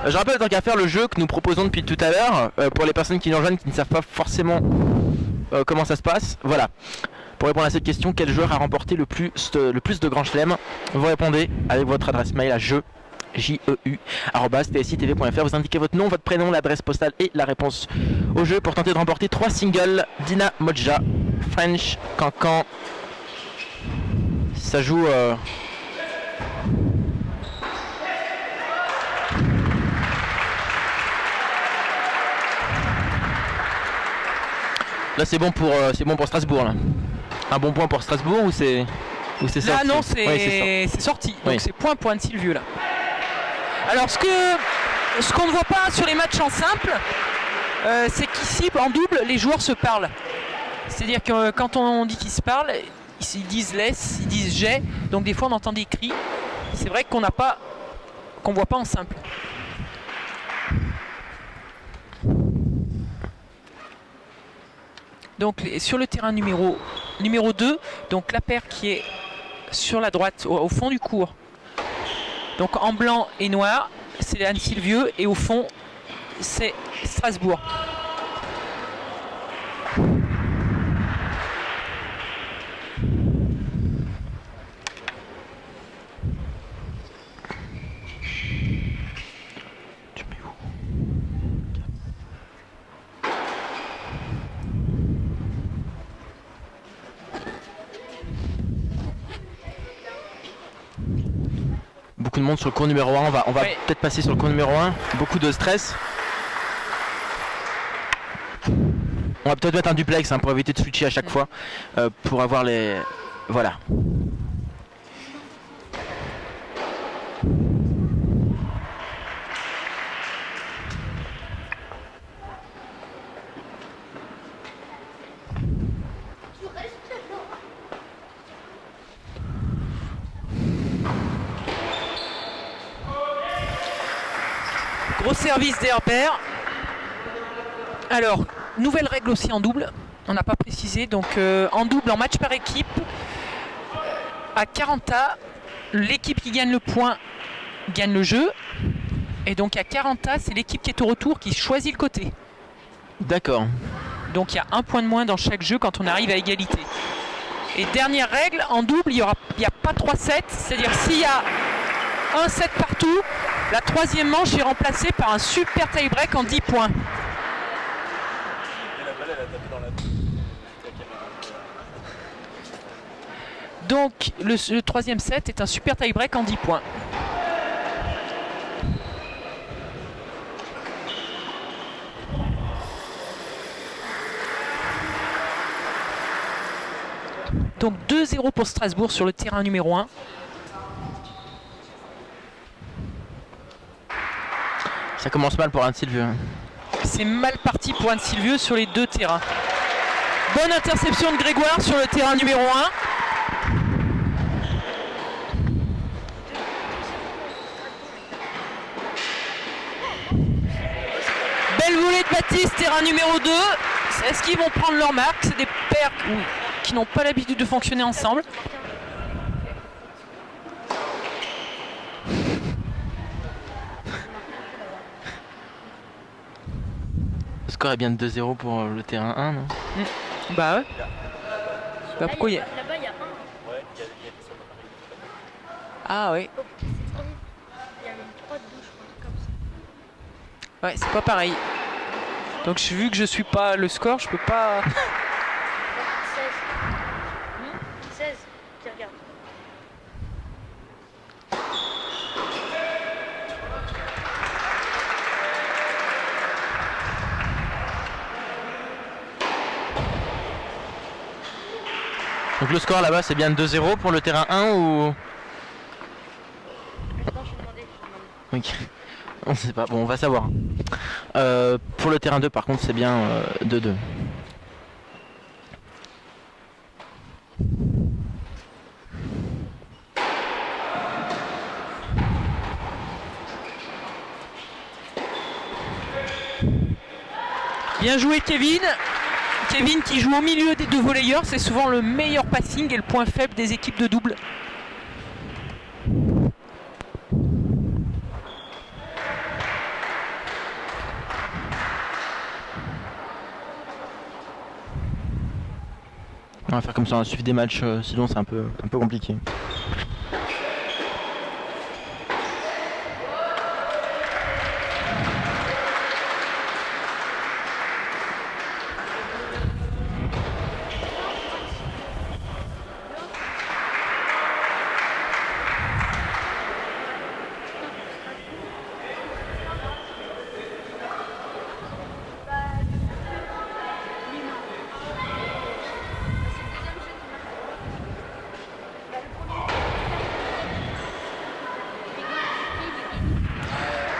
Je rappelle tant qu'à faire le jeu que nous proposons depuis tout à l'heure, pour les personnes qui nous rejoignent qui ne savent pas forcément comment ça se passe. Voilà. Pour répondre à cette question, quel joueur a remporté le plus de grands chelems? Vous répondez avec votre adresse mail à jeu@tsitv.fr. Vous indiquez votre nom, votre prénom, l'adresse postale et la réponse au jeu pour tenter de remporter 3 singles Dina Modja, French, Cancan. Ça joue... Là c'est bon pour Strasbourg là. Un bon point pour Strasbourg ou c'est sorti? Là non, c'est sorti. Donc oui. C'est point pour Anne-Sylvieux là. Alors ce qu'on ne voit pas sur les matchs en simple, c'est qu'ici en double les joueurs se parlent. C'est-à-dire que quand on dit qu'ils se parlent, ils disent laisse, ils disent j'ai. Donc des fois on entend des cris. C'est vrai qu'on voit pas en simple. Donc sur le terrain numéro 2, donc la paire qui est sur la droite, au fond du court. Donc en blanc et noir, c'est Anne-Sylvieux et au fond, c'est Strasbourg. Beaucoup de monde sur le cours numéro 1, on va ouais. Peut-être passer sur le cours numéro 1, beaucoup de stress. On va peut-être mettre un duplex pour éviter de switcher à chaque fois, pour avoir les... Voilà. Gros service des repères. Alors, nouvelle règle aussi en double. On n'a pas précisé. Donc, en double, en match par équipe, à 40 A, l'équipe qui gagne le point gagne le jeu. Et donc, à 40 A, c'est l'équipe qui est au retour qui choisit le côté. D'accord. Donc, il y a un point de moins dans chaque jeu quand on arrive à égalité. Et dernière règle, en double, il n'y a pas 3 sets. C'est-à-dire, s'il y a un set partout, la troisième manche est remplacée par un super tie-break en 10 points. Donc le troisième set est un super tie-break en 10 points. Donc 2-0 pour Strasbourg sur le terrain numéro 1. Ça commence mal pour Anne-Sylvieux. C'est mal parti pour Anne-Sylvieux sur les deux terrains. Bonne interception de Grégoire sur le terrain numéro 1. Belle volée de Baptiste, terrain numéro 2. Est-ce qu'ils vont prendre leur marque? C'est des paires qui n'ont pas l'habitude de fonctionner ensemble. Le score est bien de 2-0 pour le terrain 1, non? Bah ouais. Bah pourquoi il y a... Là-bas, il y a un. Ah ouais. Il y a une 3 de douche, un truc comme ça. Ouais, c'est pas pareil. Donc vu que je suis pas le score, je peux pas... 16. 16 qui regarde. Donc le score là-bas c'est bien 2-0 pour le terrain 1 ou... Attends, je vais demander. Ok. On sait pas, bon on va savoir. Pour le terrain 2 par contre c'est bien 2-2. Bien joué Kevin. Kevin qui joue au milieu des deux volleyeurs, c'est souvent le meilleur passing et le point faible des équipes de double. va faire comme ça, on va suivre des matchs, sinon c'est un peu compliqué.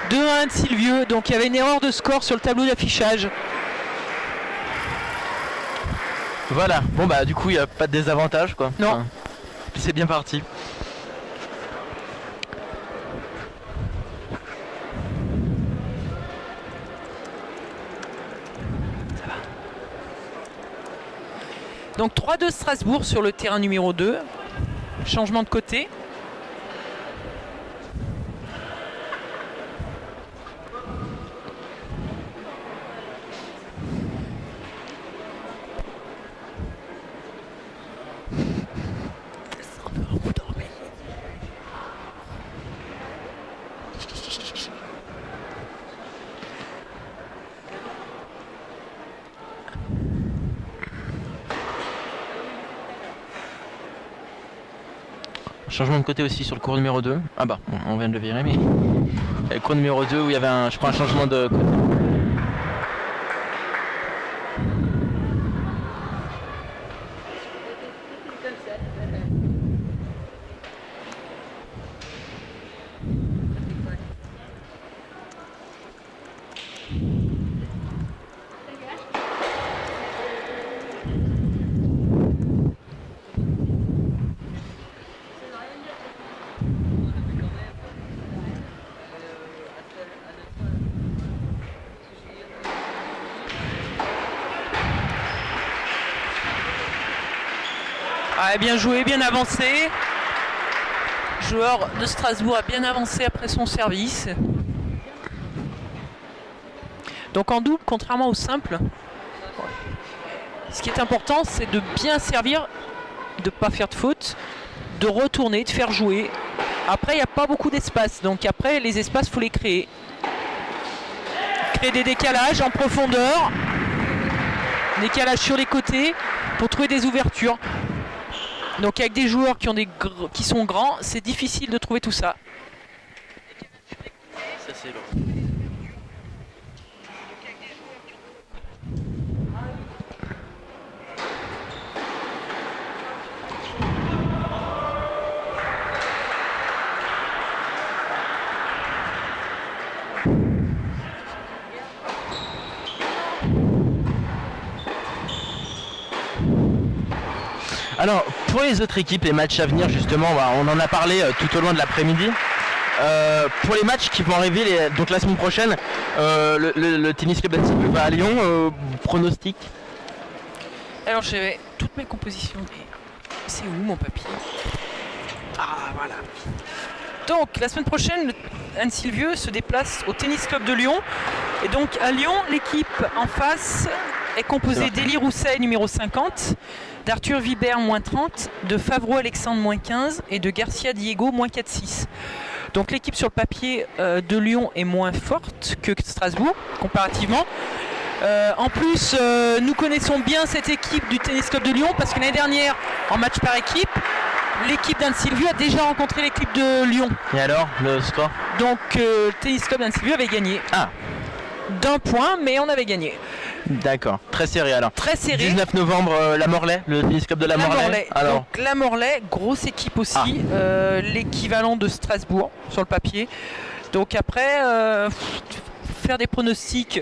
De Sylvieux, donc il y avait une erreur de score sur le tableau d'affichage. Voilà, bon bah du coup il n'y a pas de désavantage quoi. Non. Enfin, c'est bien parti. Donc 3-2 Strasbourg sur le terrain numéro 2. Changement de côté. Changement de côté aussi sur le cours numéro 2. Ah bah, on vient de le virer, mais le cours numéro 2 où il y avait un changement de côté. Ah, bien joué, bien avancé. Le joueur de Strasbourg a bien avancé après son service. Donc en double, contrairement au simple, ce qui est important, c'est de bien servir, de ne pas faire de faute, de retourner, de faire jouer. Après, il n'y a pas beaucoup d'espace, donc après, les espaces, il faut les créer. Créer des décalages en profondeur, décalage sur les côtés pour trouver des ouvertures. Donc avec des joueurs qui sont grands, c'est difficile de trouver tout ça. Ça c'est lourd. Alors, pour les autres équipes, les matchs à venir, justement, on en a parlé tout au long de l'après-midi. Pour les matchs qui vont arriver donc la semaine prochaine, le tennis club d'Annecy va à Lyon. Pronostic. Alors j'avais toutes mes compositions. C'est où mon papier? Ah voilà. Donc la semaine prochaine, Anne-Sylvieux se déplace au tennis club de Lyon. Et donc à Lyon, l'équipe en face est composée d'Élie Rousset, numéro 50, d'Arthur Vibert, moins 30, de Favreau Alexandre, moins 15 et de Garcia Diego, moins 4-6. Donc l'équipe sur le papier de Lyon est moins forte que Strasbourg, comparativement. En plus, nous connaissons bien cette équipe du tennis club de Lyon parce que l'année dernière, en match par équipe, l'équipe d'Anne-Sylvieux a déjà rencontré l'équipe de Lyon. Et alors, le score? Donc le tennis club d'Anne-Sylvieux avait gagné. Ah, d'un point, mais on avait gagné. d'accord, très serré alors. Très serré. 19 novembre, la Morlaix, le tennis club de la Morlaix. Alors, donc la Morlaix, grosse équipe aussi, l'équivalent de Strasbourg sur le papier. Donc après, faire des pronostics,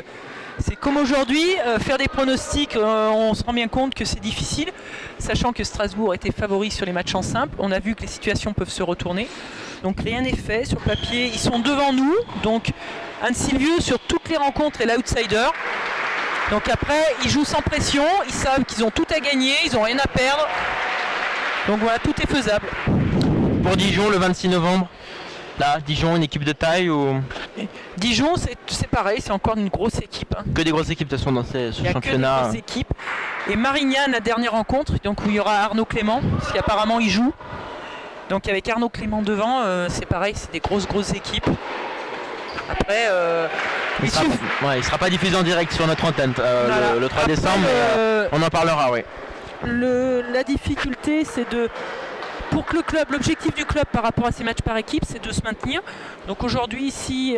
c'est comme aujourd'hui, faire des pronostics, on se rend bien compte que c'est difficile, sachant que Strasbourg était favori sur les matchs en simple. On a vu que les situations peuvent se retourner. Donc rien n'est fait sur le papier. Ils sont devant nous. Donc Anne-Sylvieux sur toutes les rencontres est l'outsider. Donc après, ils jouent sans pression. Ils savent qu'ils ont tout à gagner. Ils n'ont rien à perdre. Donc voilà, tout est faisable. pour Dijon le 26 novembre. Là, Dijon, une équipe de taille ou... Dijon, c'est pareil, c'est encore une grosse équipe. Hein. Que des grosses équipes de toute façon dans ce Il y a championnat. que des grosses équipes. et Marignane, la dernière rencontre, donc où il y aura Arnaud Clément, parce qu'apparemment il joue. Donc avec Arnaud Clément devant, c'est pareil, c'est des grosses équipes. Après, il sera pas diffusé en direct sur notre antenne voilà. le 3 décembre, mais on en parlera, oui. La difficulté, c'est pour que l'objectif du club par rapport à ces matchs par équipe, c'est de se maintenir. Donc aujourd'hui, si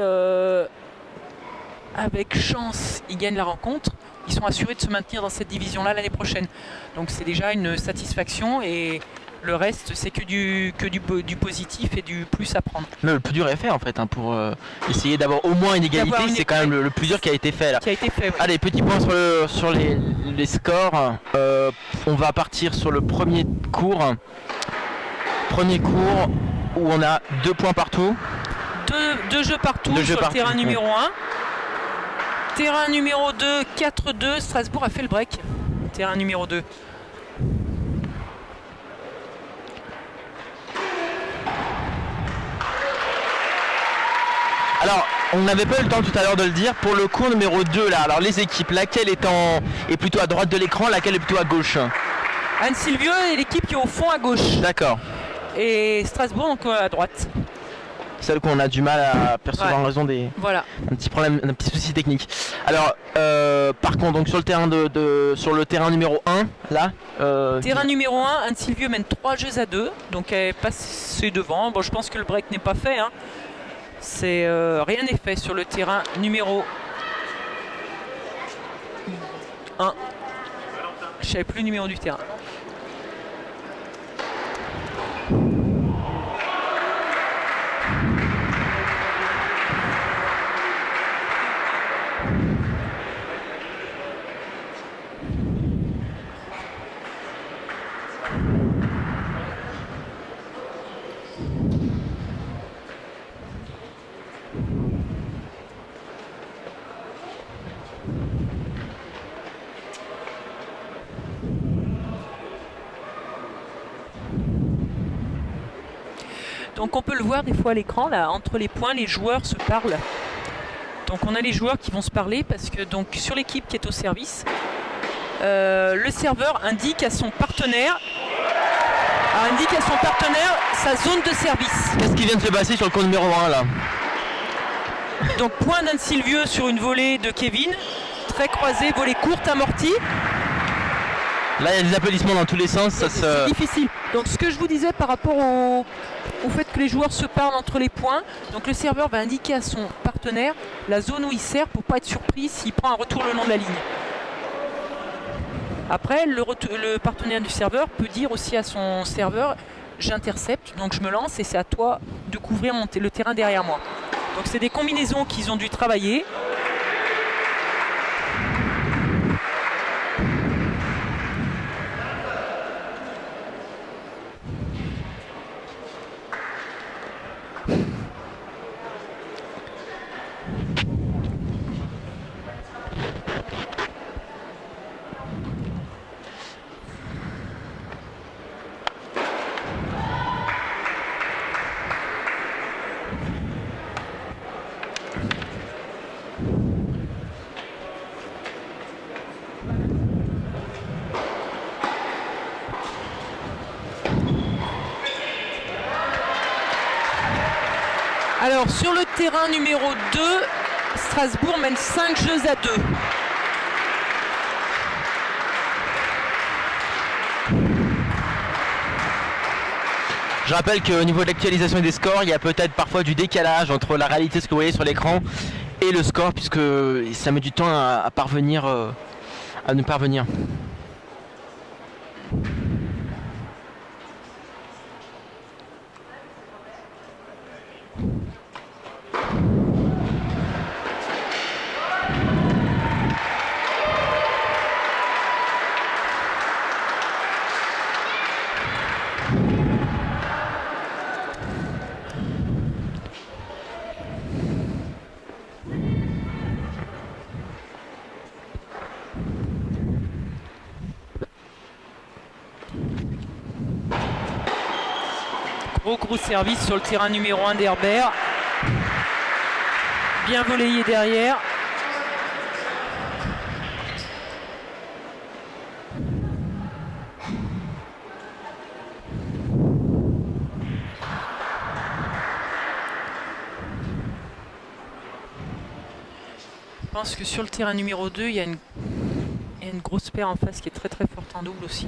avec chance, ils gagnent la rencontre, ils sont assurés de se maintenir dans cette division-là l'année prochaine. Donc c'est déjà une satisfaction et le reste, c'est que du positif et du plus à prendre. Le plus dur est fait en fait, hein, pour essayer d'avoir au moins une égalité, c'est quand même le plus dur qui a été fait là. Ouais. Allez, petit point sur les scores. On va partir sur le premier cours. Premier cours où on a 2 points partout. Deux jeux partout sur le terrain numéro 1. Terrain numéro 2, 4-2. Strasbourg a fait le break. Terrain numéro 2. Alors, on n'avait pas eu le temps tout à l'heure de le dire. Pour le cours numéro 2, là, alors les équipes, laquelle est plutôt à droite de l'écran, laquelle est plutôt à gauche? Anne-Sylvieux est l'équipe qui est au fond à gauche. D'accord. Et Strasbourg donc à droite. Celle qu'on a du mal à percevoir en raison des un petit problème, un petit souci technique. Alors par contre, donc sur le terrain sur le terrain numéro 1 là. Terrain numéro 1, Anne-Sylvieux mène 3-2, donc elle est passée devant. Bon, je pense que le break n'est pas fait. Hein. C'est rien n'est fait sur le terrain numéro 1. Je ne savais plus le numéro du terrain. Donc on peut le voir des fois à l'écran, là, entre les points, les joueurs se parlent. Donc on a les joueurs qui vont se parler parce que donc sur l'équipe qui est au service, le serveur indique à son partenaire sa zone de service. Qu'est-ce qui vient de se passer sur le cours numéro 1 là? Donc point d'Anne-Sylvieux sur une volée de Kevin, très croisée, volée courte amortie. Là il y a des applaudissements dans tous les sens, c'est difficile. Donc ce que je vous disais par rapport au fait que les joueurs se parlent entre les points, donc le serveur va indiquer à son partenaire la zone où il sert pour pas être surpris s'il prend un retour le long de la ligne. Après le partenaire du serveur peut dire aussi à son serveur j'intercepte, donc je me lance et c'est à toi de couvrir le terrain derrière moi. Donc c'est des combinaisons qu'ils ont dû travailler. Alors sur le terrain numéro 2, Strasbourg mène 5-2. Je rappelle qu'au niveau de l'actualisation des scores, il y a peut-être parfois du décalage entre la réalité, ce que vous voyez sur l'écran, et le score, puisque ça met du temps à parvenir, à nous parvenir. Gros service sur le terrain numéro 1 d'Herbert. Bien voléé derrière. pense que sur le terrain numéro 2, il y a une grosse paire en face qui est très très forte en double aussi.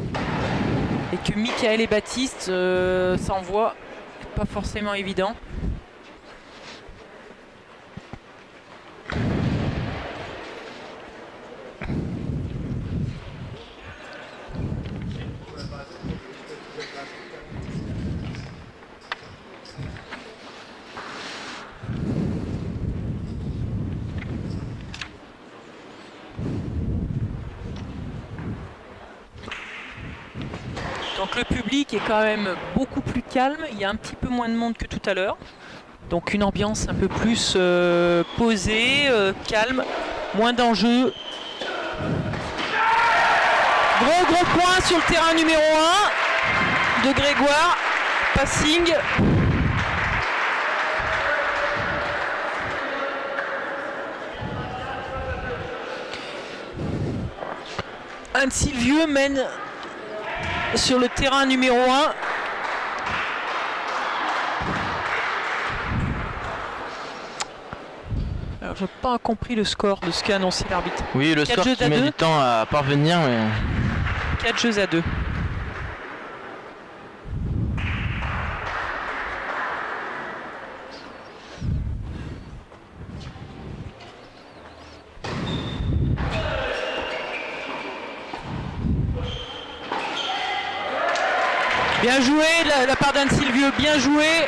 Et que Michael et Baptiste s'envoient, pas forcément évident. Donc le public est quand même beaucoup plus calme, il y a un petit peu moins de monde que tout à l'heure. Donc une ambiance un peu plus posée, calme, moins d'enjeux. Gros point sur le terrain numéro 1 de Grégoire. Passing. Anne Sylvieux mène sur le terrain numéro 1. Alors je n'ai pas compris le score de ce qu'a annoncé l'arbitre. Oui, le score qui met du temps à parvenir. Mais... 4 jeux à 2. Bien joué de la part d'Anne Sylvieux, bien joué.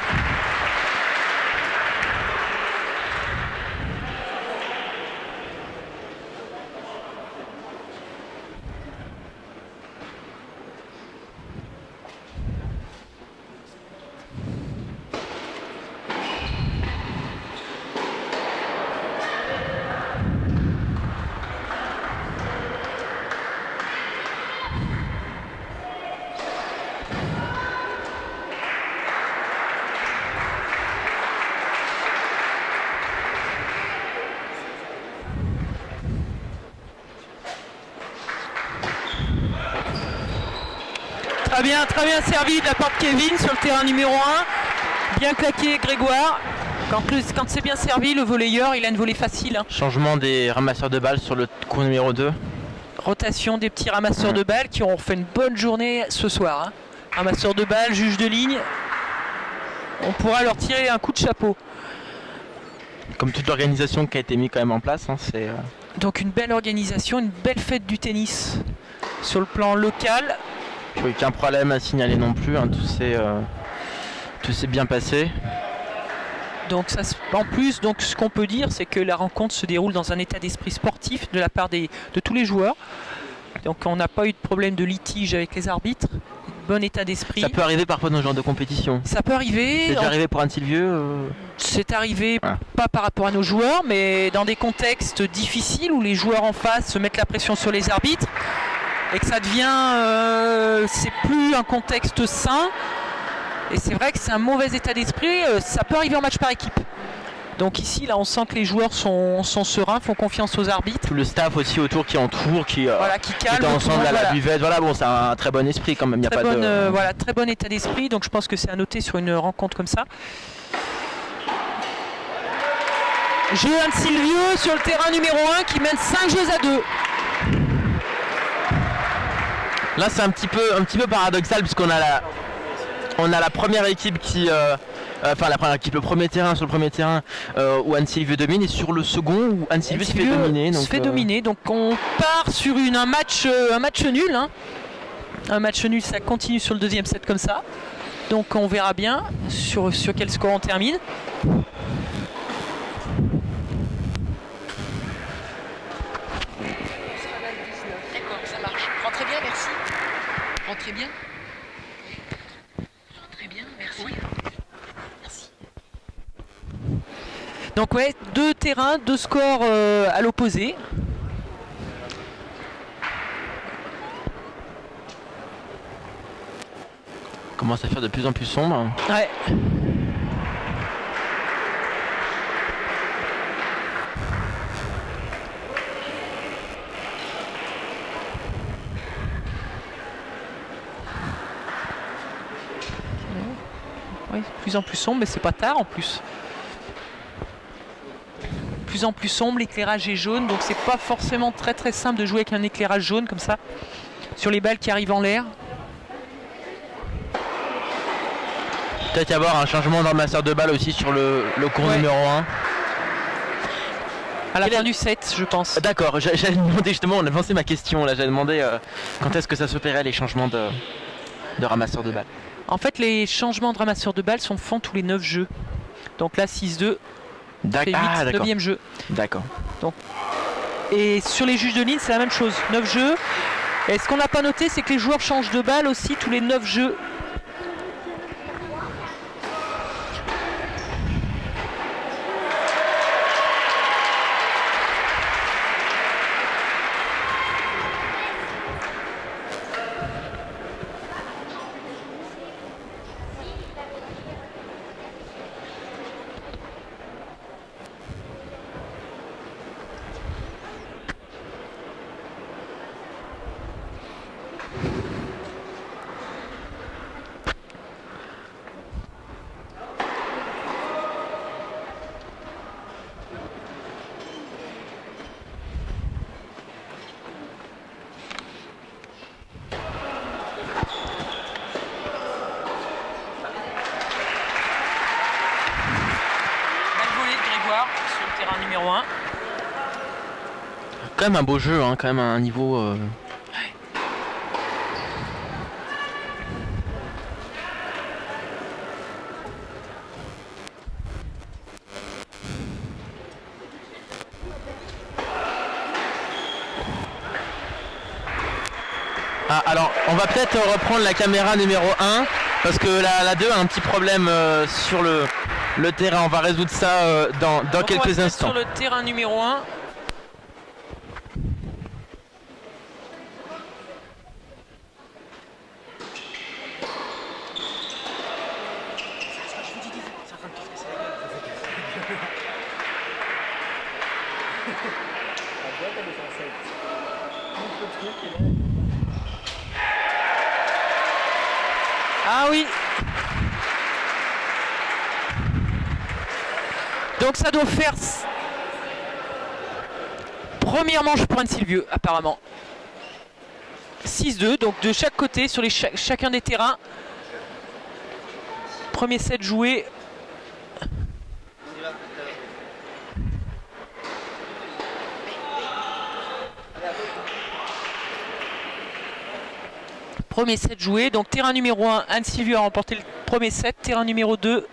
Très bien servi de la part de Kevin sur le terrain numéro 1. Bien claqué Grégoire. Quand c'est bien servi, le volleyeur, il a une volée facile. Hein. Changement des ramasseurs de balles sur le cours numéro 2. Rotation des petits ramasseurs de balles qui ont fait une bonne journée ce soir. Hein. Ramasseurs de balles, juge de ligne. On pourra leur tirer un coup de chapeau. Comme toute l'organisation qui a été mise quand même en place. Hein, c'est, Donc une belle organisation, une belle fête du tennis sur le plan local. Aucun problème à signaler non plus, hein, tout s'est bien passé. Donc ça, en plus, donc, ce qu'on peut dire, c'est que la rencontre se déroule dans un état d'esprit sportif de la part de tous les joueurs. Donc on n'a pas eu de problème de litige avec les arbitres. Bon état d'esprit. Ça peut arriver parfois dans ce genre de compétition. Ça peut arriver. C'est déjà arrivé pour Anne Sylvieux C'est arrivé pas par rapport à nos joueurs, mais dans des contextes difficiles où les joueurs en face se mettent la pression sur les arbitres. Et que ça devient, c'est plus un contexte sain. Et c'est vrai que c'est un mauvais état d'esprit. Ça peut arriver en match par équipe. Donc ici, là, on sent que les joueurs sont sereins, font confiance aux arbitres. Tout le staff aussi autour qui entoure, qui calme ensemble à la buvette. Voilà, bon, c'est un très bon esprit quand même. Très bon état d'esprit. Donc je pense que c'est à noter sur une rencontre comme ça. Jeu Anne Sylvieux sur le terrain numéro 1 qui mène 5 jeux à 2. Là c'est un petit peu paradoxal puisqu'on a la première équipe qui la première équipe, le premier terrain sur le premier terrain où Anne Sylvieux domine et sur le second où Anne Sylvieux se fait dominer. Donc on part sur un match nul. Hein. Un match nul, ça continue sur le deuxième set comme ça. Donc on verra bien sur quel score on termine. Rentrez bien. Rentrez bien, merci. Oui. Merci. Donc ouais, 2 terrains, 2 scores à l'opposé. Commence à faire de plus en plus sombre. Ouais. Oui, de plus en plus sombre, mais c'est pas tard en plus. plus en plus sombre, l'éclairage est jaune, donc c'est pas forcément très très simple de jouer avec un éclairage jaune comme ça sur les balles qui arrivent en l'air. Peut-être y avoir un changement dans le master de balle aussi sur le cours Ouais. numéro 1. À la Quel fin est- du set, je pense. D'accord, j'avais demandé justement, on a avancé ma question là, j'avais demandé quand est-ce que ça s'opérait les changements de ramasseur de balles. En fait, les changements de ramasseur de balles sont faits tous les 9 jeux. Donc là, 6-2, fait 8, Ah d'accord, 9e jeu. d'accord. Et sur les juges de ligne, c'est la même chose, 9 jeux. Et ce qu'on n'a pas noté, c'est que les joueurs changent de balle aussi tous les 9 jeux. Balle volée de Grégoire sur le terrain numéro 1. Quand même un beau jeu, hein, quand même un niveau... Ah, alors, on va peut-être reprendre la caméra numéro 1, parce que la 2 a un petit problème sur le terrain. On va résoudre ça dans Donc on va se quelques mettre instants. sur le terrain numéro 1. Ah oui. Donc ça doit faire première manche pour Anne-Sylvieux apparemment. 6-2, donc de chaque côté sur chacun des terrains. Premier set joué. Premier set joué, donc terrain numéro 1, Anne-Sylvieux a remporté le premier set, terrain numéro 2,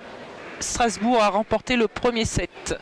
Strasbourg a remporté le premier set.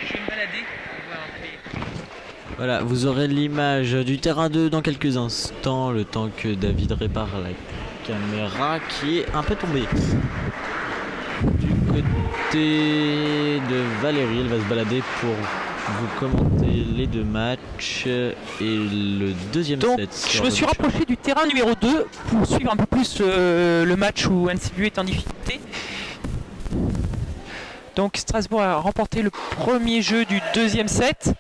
Je vais me balader. Voilà, vous aurez l'image du terrain 2 dans quelques instants, le temps que David répare la caméra qui est un peu tombée. Du côté de Valérie, elle va se balader pour vous commenter les deux matchs et le deuxième Donc set. je me suis rapproché du terrain numéro 2 pour suivre un peu plus le match où Anne-Sylvieux est en difficulté. Donc Strasbourg a remporté le premier jeu du deuxième set.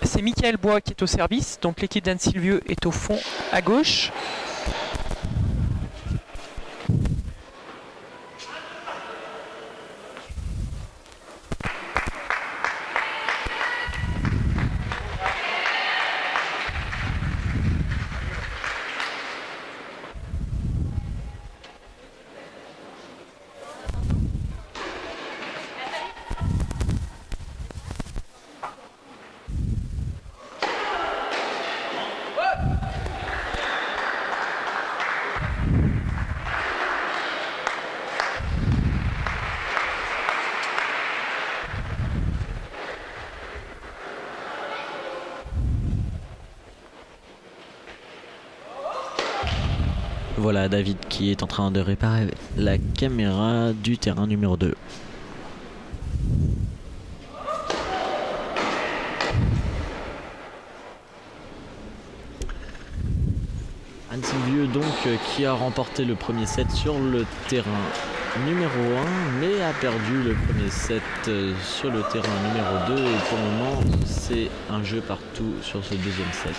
C'est Michael Bois qui est au service, donc l'équipe d'Anne-Sylvieux est au fond à gauche. Voilà David qui est en train de réparer la caméra du terrain numéro 2. Anne Sylvieux donc qui a remporté le premier set sur le terrain numéro 1 mais a perdu le premier set sur le terrain numéro 2 et pour le moment c'est un jeu partout sur ce deuxième set.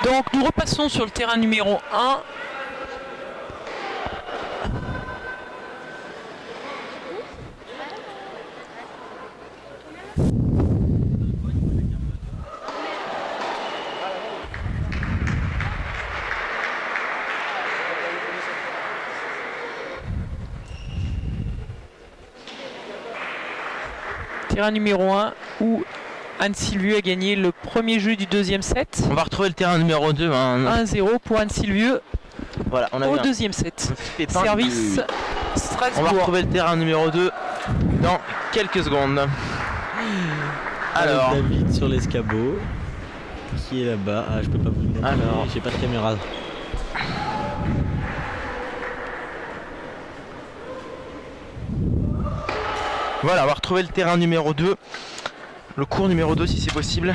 Donc nous repassons sur le terrain numéro 1. Terrain numéro 1 où Anne Sylvieux a gagné le premier jeu du deuxième set. On va retrouver le terrain numéro 2. 1-0 pour Anne Sylvieux Voilà, on a au eu deuxième set. un pépin. Service On va Strasbourg. retrouver le terrain numéro 2 dans quelques secondes. Alors, Avec David sur l'escabeau qui est là-bas. Ah, je peux pas vous le montrer. Alors. J'ai pas de caméra. voilà, on va retrouver le terrain numéro 2. Le cours numéro 2 si c'est possible.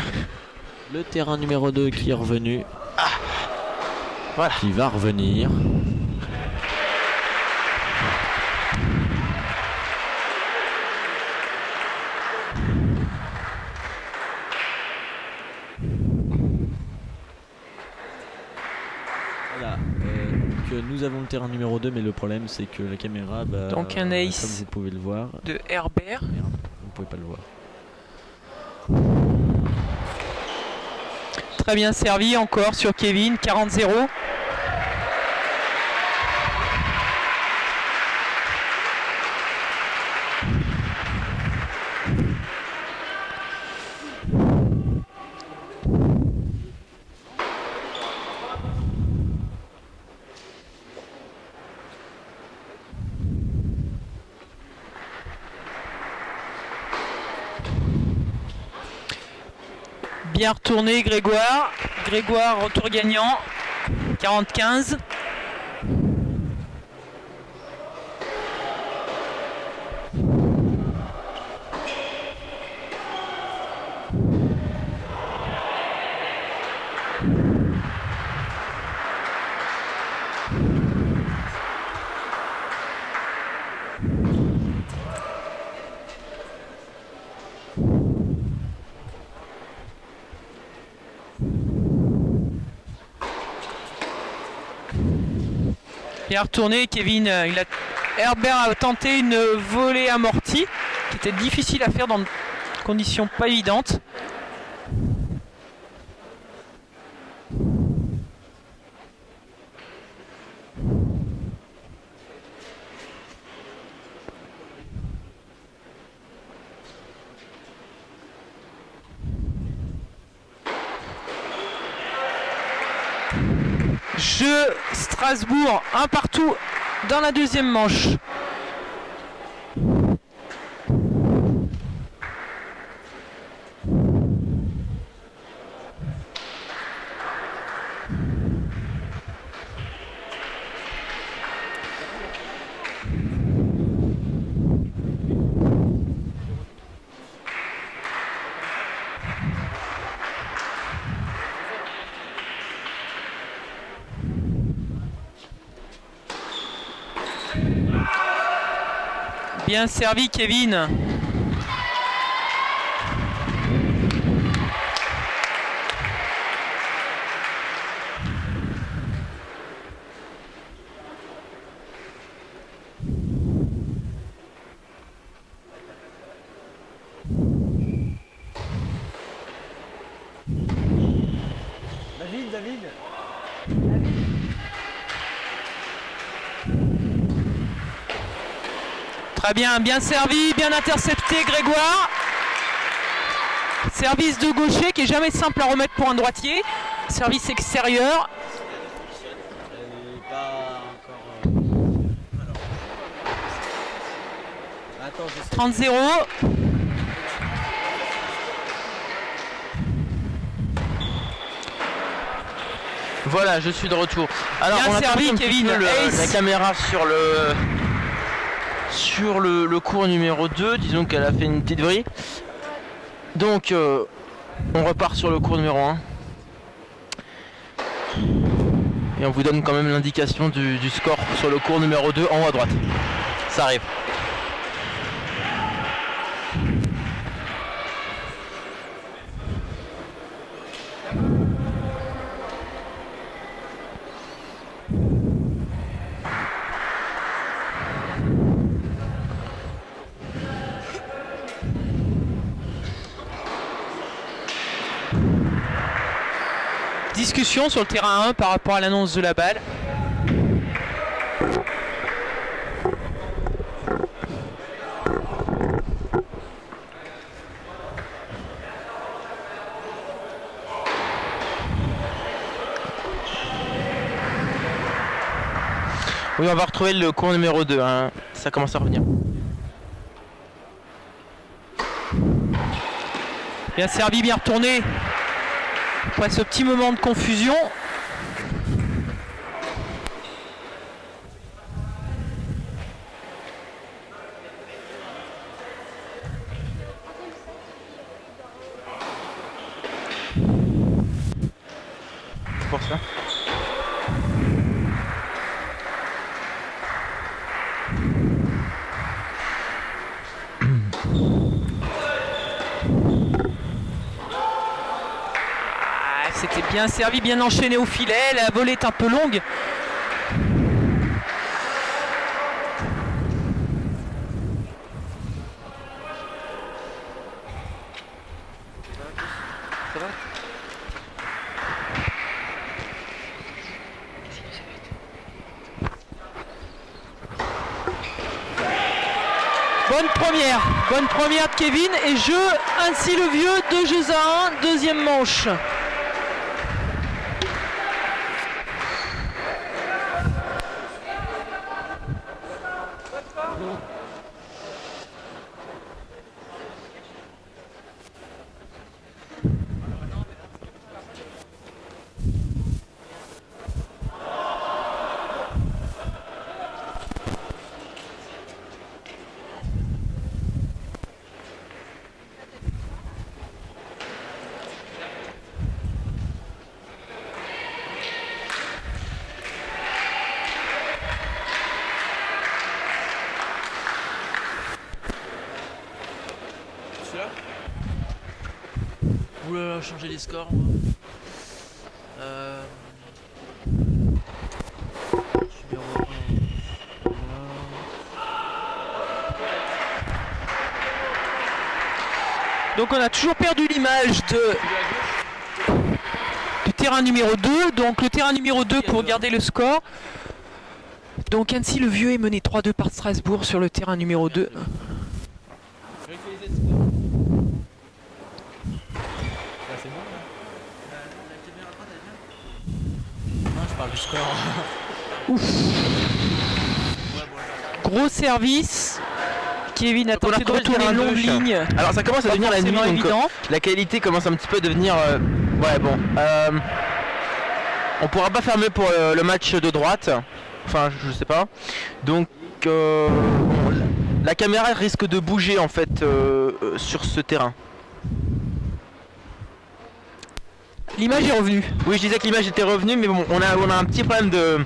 Le terrain numéro 2 qui est revenu. Voilà. Qui va revenir. Voilà. Donc, nous avons le terrain numéro 2 mais le problème c'est que la caméra Donc un ace comme vous pouvez le voir. de Herbert. Merde, vous pouvez pas le voir. Très bien servi encore sur Kevin, 40-0. Bien retourné Grégoire. Grégoire retour gagnant. 40-15. Bien retourné, Kevin. Herbert a tenté une volée amortie qui était difficile à faire dans des conditions pas évidentes. Jeu Strasbourg, un partout dans la deuxième manche. Bien servi Kevin. David. Très bien, bien servi, bien intercepté Grégoire. Service de gaucher qui est jamais simple à remettre pour un droitier. Service extérieur. 30-0. Voilà, je suis de retour. Alors, Bien on a servi, perdu un petit Kevin. peu Ace. la caméra sur le cours numéro 2. Disons qu'elle a fait une petite vrille. Donc, on repart sur le cours numéro 1. Et on vous donne quand même l'indication du score sur le cours numéro 2 en haut à droite. Ça arrive. Discussion sur le terrain 1 par rapport à l'annonce de la balle. Oui, on va retrouver le cours numéro 2. Hein. Ça commence à revenir. Bien servi, bien retourné. Après ce petit moment de confusion. C'est pour ça. C'était bien servi, bien enchaîné au filet. La volée est un peu longue. Bonne première de Kevin et jeu ainsi le vieux 2 jeux à 1, deuxième manche. Oula, changer les scores. Numéro 1. Donc on a toujours perdu l'image du terrain numéro 2. Donc le terrain numéro 2 pour garder le score. Donc Annecy le Vieux est mené 3-2 par Strasbourg sur le terrain numéro 2. Je parle du score. Gros service. Kevin a Donc, on a tenté de retrouvé le retourner terrain longue gauche. ligne. Alors ça commence à Pas devenir la nuit, forcément donc évident. la qualité commence un petit peu à devenir... ouais bon. On pourra pas faire mieux pour le match de droite. Enfin je sais pas. Donc bon, la caméra risque de bouger en fait sur ce terrain. L'image est revenue. Oui, je disais que l'image était revenue, mais bon, on a un petit problème de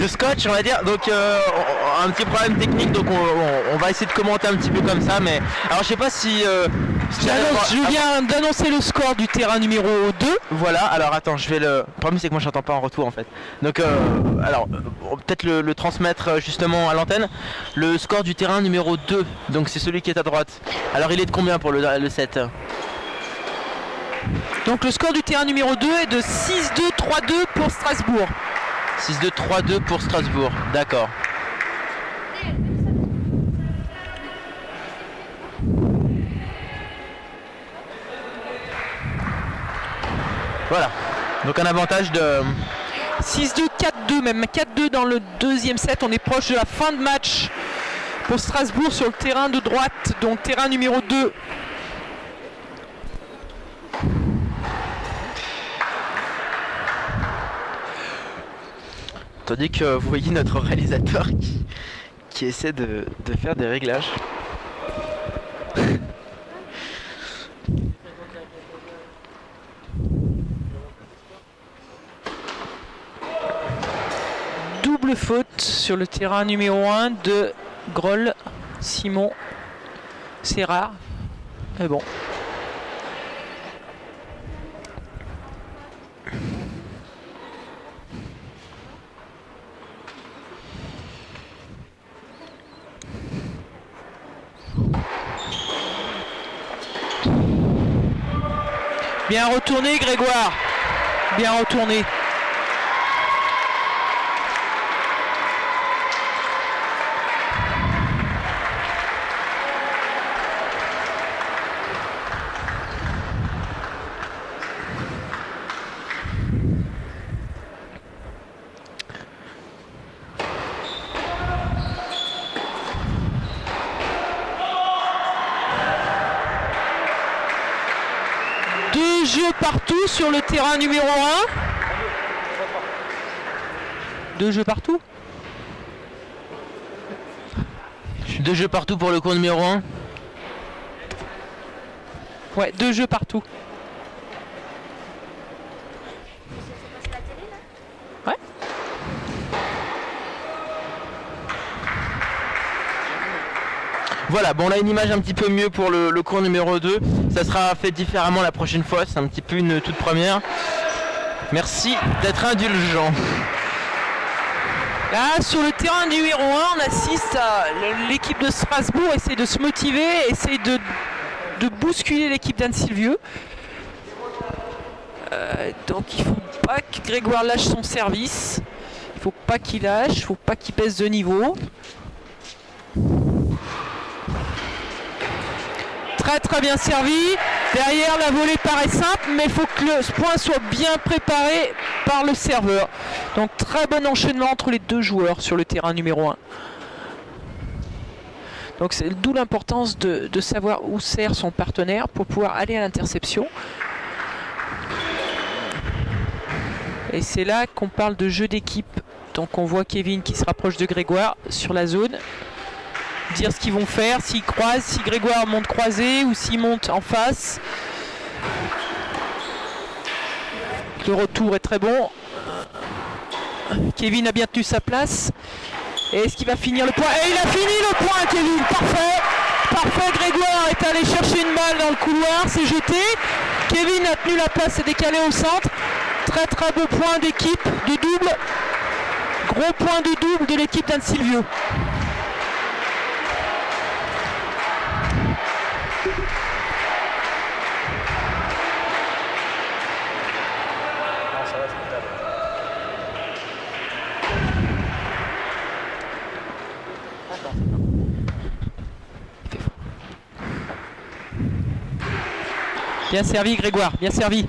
scotch, on va dire, donc un petit problème technique, donc on va essayer de commenter un petit peu comme ça, mais alors je sais pas si... Je viens d'annoncer le score du terrain numéro 2. Voilà, alors attends, je vais le problème c'est que moi j'entends pas en retour en fait, donc alors peut-être le transmettre justement à l'antenne. Le score du terrain numéro 2, donc c'est celui qui est à droite. Alors il est de combien pour le 7? Donc le score du terrain numéro 2 est de 6-2, 3-2 pour Strasbourg. 6-2, 3-2 pour Strasbourg, d'accord. Voilà, donc un avantage de... 6-2, 4-2, même 4-2 dans le deuxième set. On est proche de la fin de match pour Strasbourg sur le terrain de droite, donc terrain numéro 2. Tandis que vous voyez notre réalisateur qui essaie de faire des réglages. Double faute sur le terrain numéro 1 de Groll, Simon. C'est rare, mais bon. Bien retourné Grégoire, bien retourné. Jeux partout sur le terrain numéro 1. 2 jeux partout. 2 jeux partout pour le cours numéro 1. Ouais, 2 jeux partout. Ouais. Voilà, bon, on a une image un petit peu mieux pour le cours numéro 2. Ça sera fait différemment la prochaine fois, c'est un petit peu une toute première. Merci d'être indulgent. Là, sur le terrain numéro 1, on assiste à l'équipe de Strasbourg essayer de se motiver, essayer de bousculer l'équipe d'Anne-Sylvieux. Donc il ne faut pas que Grégoire lâche son service. Il ne faut pas qu'il lâche, il ne faut pas qu'il baisse de niveau. Très très bien servi. Derrière, la volée paraît simple, mais il faut que le point soit bien préparé par le serveur. Donc très bon enchaînement entre les deux joueurs sur le terrain numéro 1. Donc c'est d'où l'importance de savoir où sert son partenaire pour pouvoir aller à l'interception. Et c'est là qu'on parle de jeu d'équipe. Donc on voit Kevin qui se rapproche de Grégoire sur la zone. Dire ce qu'ils vont faire, s'ils croisent, si Grégoire monte croisé ou s'il monte en face. Le retour est très bon. Kevin a bien tenu sa place. Et est-ce qu'il va finir le point? Et il a fini le point, Kevin, parfait. Parfait, Grégoire est allé chercher une balle dans le couloir, s'est jeté. Kevin a tenu la place, s'est décalé au centre. Très très beau point d'équipe, de double. Gros point de double de l'équipe d'Anne-Sylvieux. Bien servi Grégoire, bien servi.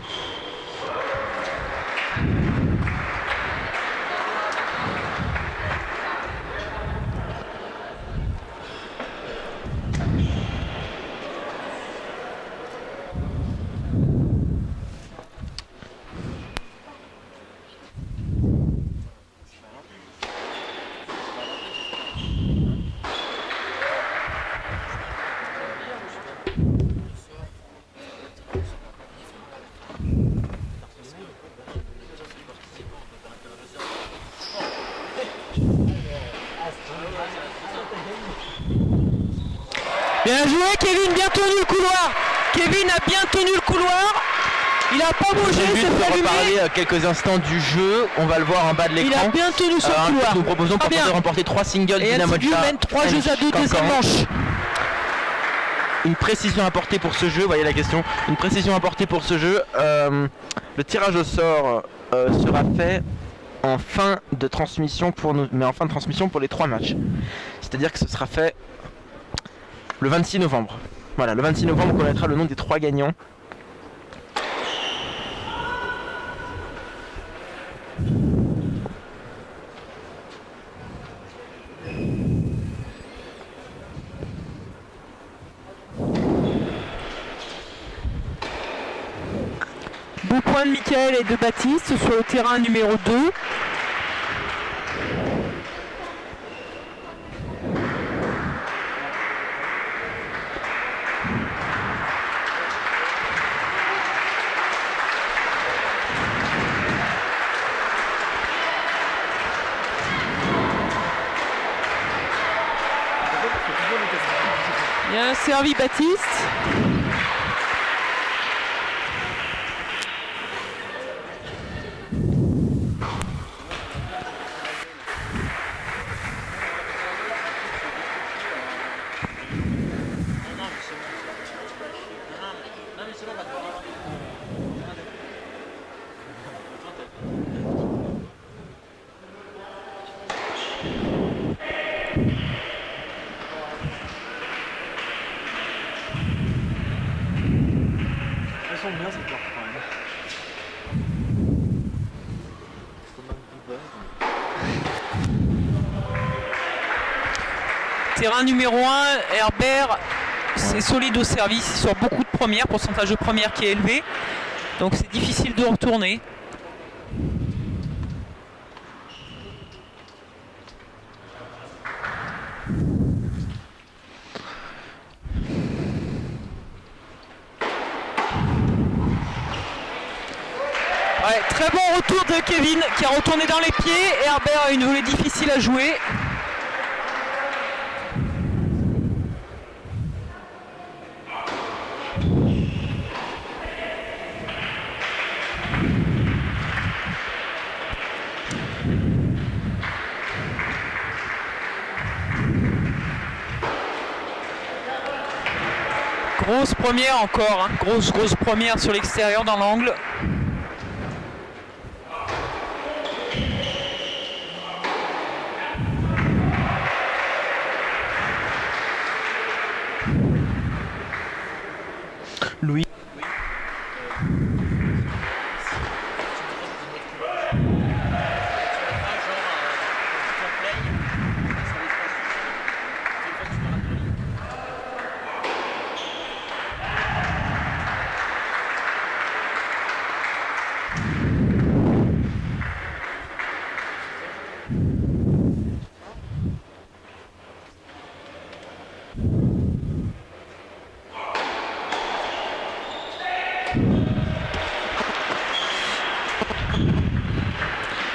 Bien joué Kevin, bien tenu le couloir. Kevin a bien tenu le couloir. Il n'a pas bougé, J'ai c'est juste pas de allumé. reparler quelques instants du jeu. On va le voir en bas de Il l'écran. a bien tenu son couloir. Nous proposons Très pour bien. de remporter 3 singles Et Dynamo Anne-Sylvieux mène 3 jeux à 2 deuxième manche. Une précision apportée pour ce jeu, voyez la question. Une précision apportée pour ce jeu. Le tirage au sort sera fait en fin de transmission pour nous, mais en fin de transmission pour les 3 matchs. C'est-à-dire que ce sera fait le 26 novembre. Voilà, le 26 novembre, on connaîtra le nom des 3 gagnants. Beau point de Michael et de Baptiste sur le terrain numéro 2. Bien servi Baptiste. Terrain numéro 1, Herbert, c'est solide au service, il sort beaucoup de premières, pourcentage de premières qui est élevé, donc c'est difficile de retourner. Ouais, très bon retour de Kevin qui a retourné dans les pieds, Herbert a une volée difficile à jouer. Grosse première encore, hein. Grosse première sur l'extérieur dans l'angle. Louis.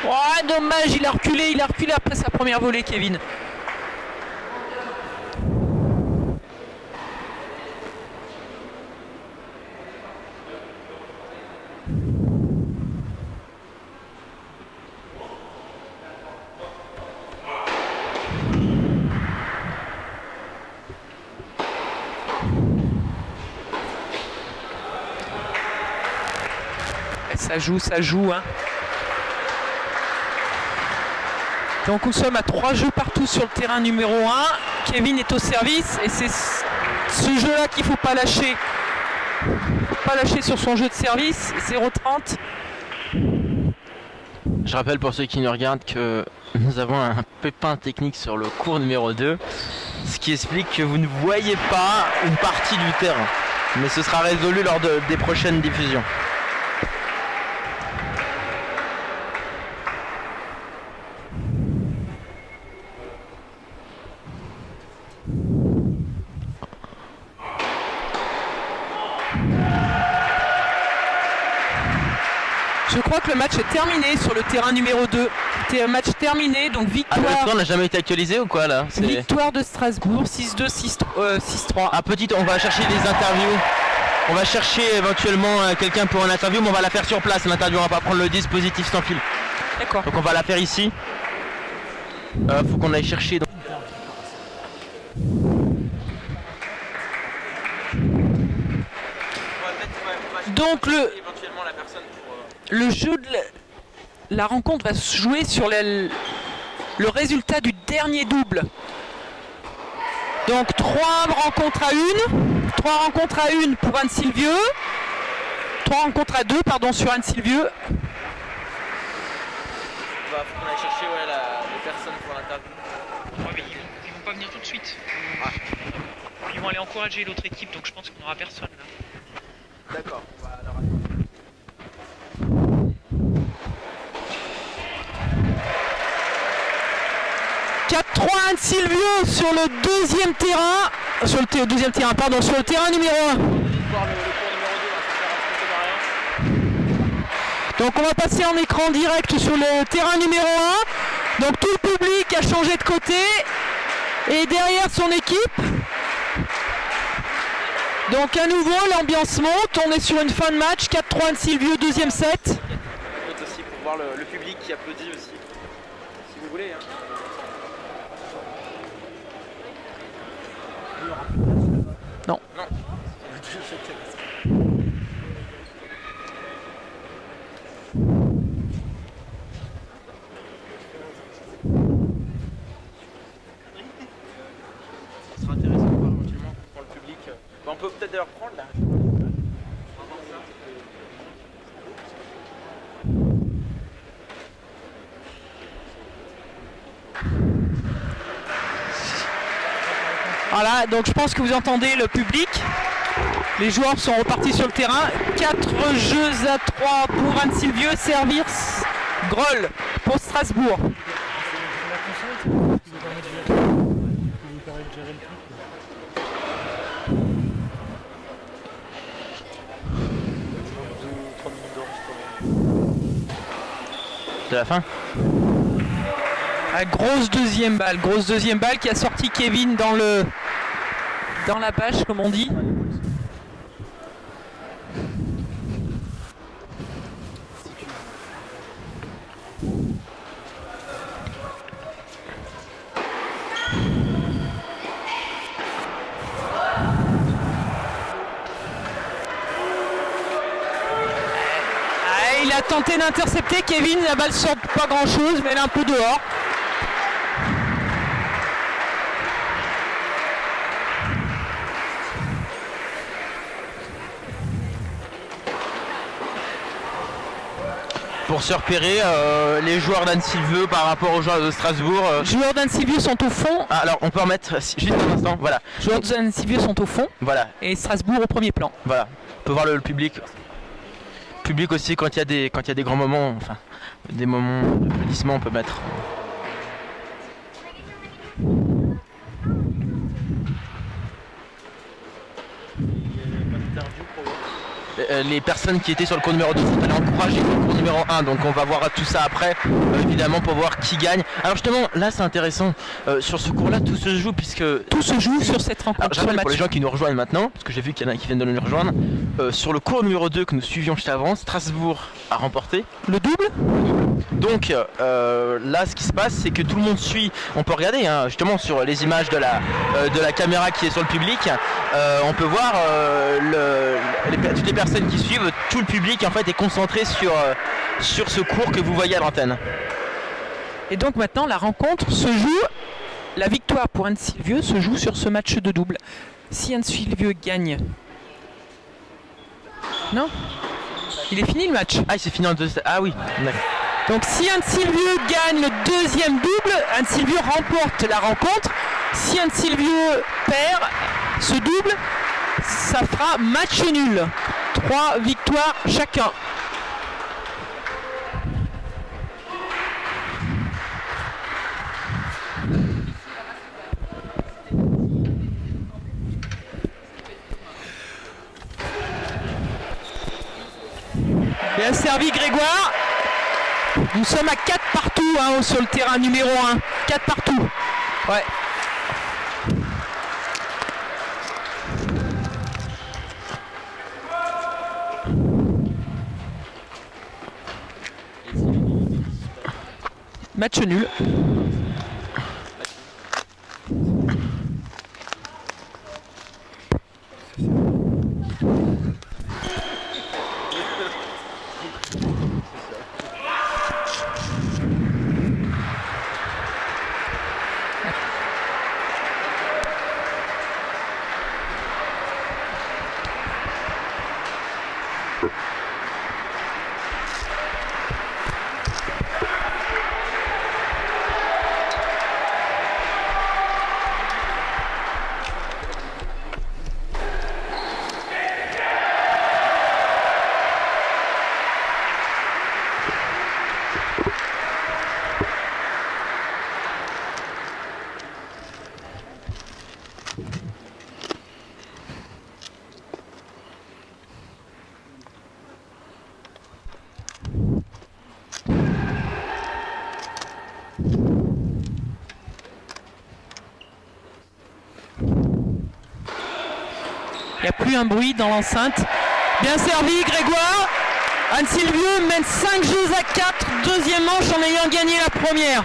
Ouais, dommage, il a reculé après sa première volée, Kevin. Ça joue, hein. Donc nous sommes à 3 jeux partout sur le terrain numéro 1. Kevin est au service et c'est ce jeu-là qu'il ne faut pas lâcher. Faut pas lâcher sur son jeu de service, 0,30. Je rappelle pour ceux qui nous regardent que nous avons un pépin technique sur le cours numéro 2, ce qui explique que vous ne voyez pas une partie du terrain. Mais ce sera résolu lors des prochaines diffusions. Je crois que le match est terminé sur le terrain numéro 2. Match terminé, donc Ah, victoire. le score n'a jamais été actualisé ou quoi là? Victoire de Strasbourg, 6-2, 6-3. Ah, petite, on va chercher des interviews. On va chercher éventuellement quelqu'un pour une interview, mais on va la faire sur place. L'interview, on va pas prendre le dispositif sans fil. D'accord. Donc on va la faire ici. Faut qu'on aille chercher. Donc le jeu de la rencontre va se jouer sur le résultat du dernier double. Donc 3 rencontres à 1 pour Anne Sylvieux, 3 rencontres à 2 pardon sur Anne Sylvieux. Faut qu'on aille chercher les personnes pour l'interview. Ouais, mais ils vont pas venir tout de suite. Ils vont aller encourager l'autre équipe, donc je pense qu'on n'aura personne là. D'accord. Silvio sur le deuxième terrain. Sur le deuxième terrain, pardon, sur le terrain numéro 1. Donc on va passer en écran direct sur le terrain numéro 1. Donc tout le public a changé de côté. Et derrière son équipe. Donc à nouveau l'ambiance monte. On est sur une fin de match. 4-3 Anne Silvio, deuxième set. Aussi pour voir le public qui applaudit aussi. Si vous voulez. Hein. Non. Non. Ce sera intéressant de voir éventuellement pour le public. On peut peut-être d'ailleurs prendre là. Voilà, donc je pense que vous entendez le public. Les joueurs sont repartis sur le terrain. 4 jeux à 3 pour Anne Silvio. Service Groll pour Strasbourg. De la fin. Ah, grosse deuxième balle qui a sorti Kevin dans la bâche comme on dit. Il a tenté d'intercepter Kevin, la balle sort pas grand chose mais elle est un peu dehors. Pour se repérer, les joueurs d'Anne Silvio par rapport aux joueurs de Strasbourg. Les joueurs d'Anne Silvio sont au fond. Ah, alors on peut remettre juste un instant, voilà. Les joueurs d'Anne Silvio sont au fond. Voilà. Et Strasbourg au premier plan. Voilà. On peut voir le public. Public aussi quand il y a des grands moments, enfin des moments d'applaudissement, on peut mettre. Les personnes qui étaient sur le cours numéro 2 sont allées encourager le cours numéro 1, donc on va voir tout ça après évidemment pour voir qui gagne. Alors justement là c'est intéressant, sur ce cours là tout se joue puisque tout se joue sur cette rencontre. Alors, je rappelle pour les gens qui nous rejoignent maintenant, parce que j'ai vu qu'il y en a qui viennent de nous rejoindre, sur le cours numéro 2 que nous suivions juste avant, Strasbourg a remporté le double. Donc là ce qui se passe c'est que tout le monde suit, on peut regarder hein, justement sur les images de la caméra qui est sur le public, on peut voir toutes les personnes qui suivent, tout le public en fait est concentré sur ce cours que vous voyez à l'antenne. Et donc maintenant la rencontre se joue, la victoire pour Anne Silvio se joue sur ce match de double. Si Anne Silvio gagne... Non, il est fini le match. Ah il s'est fini en 2. Ah oui, d'accord. Donc si Anne Silvio gagne le deuxième double, Anne Silvio remporte la rencontre. Si Anne Silvio perd ce double, ça fera match nul. 3 victoires chacun. Bien servi Grégoire. Nous sommes à 4 partout hein, sur le terrain numéro 1. 4 partout. Ouais. Match nul. plus un bruit dans l'enceinte. Bien servi Grégoire. Anne-Sylvieux mène 5 jeux à 4, deuxième manche en ayant gagné la première.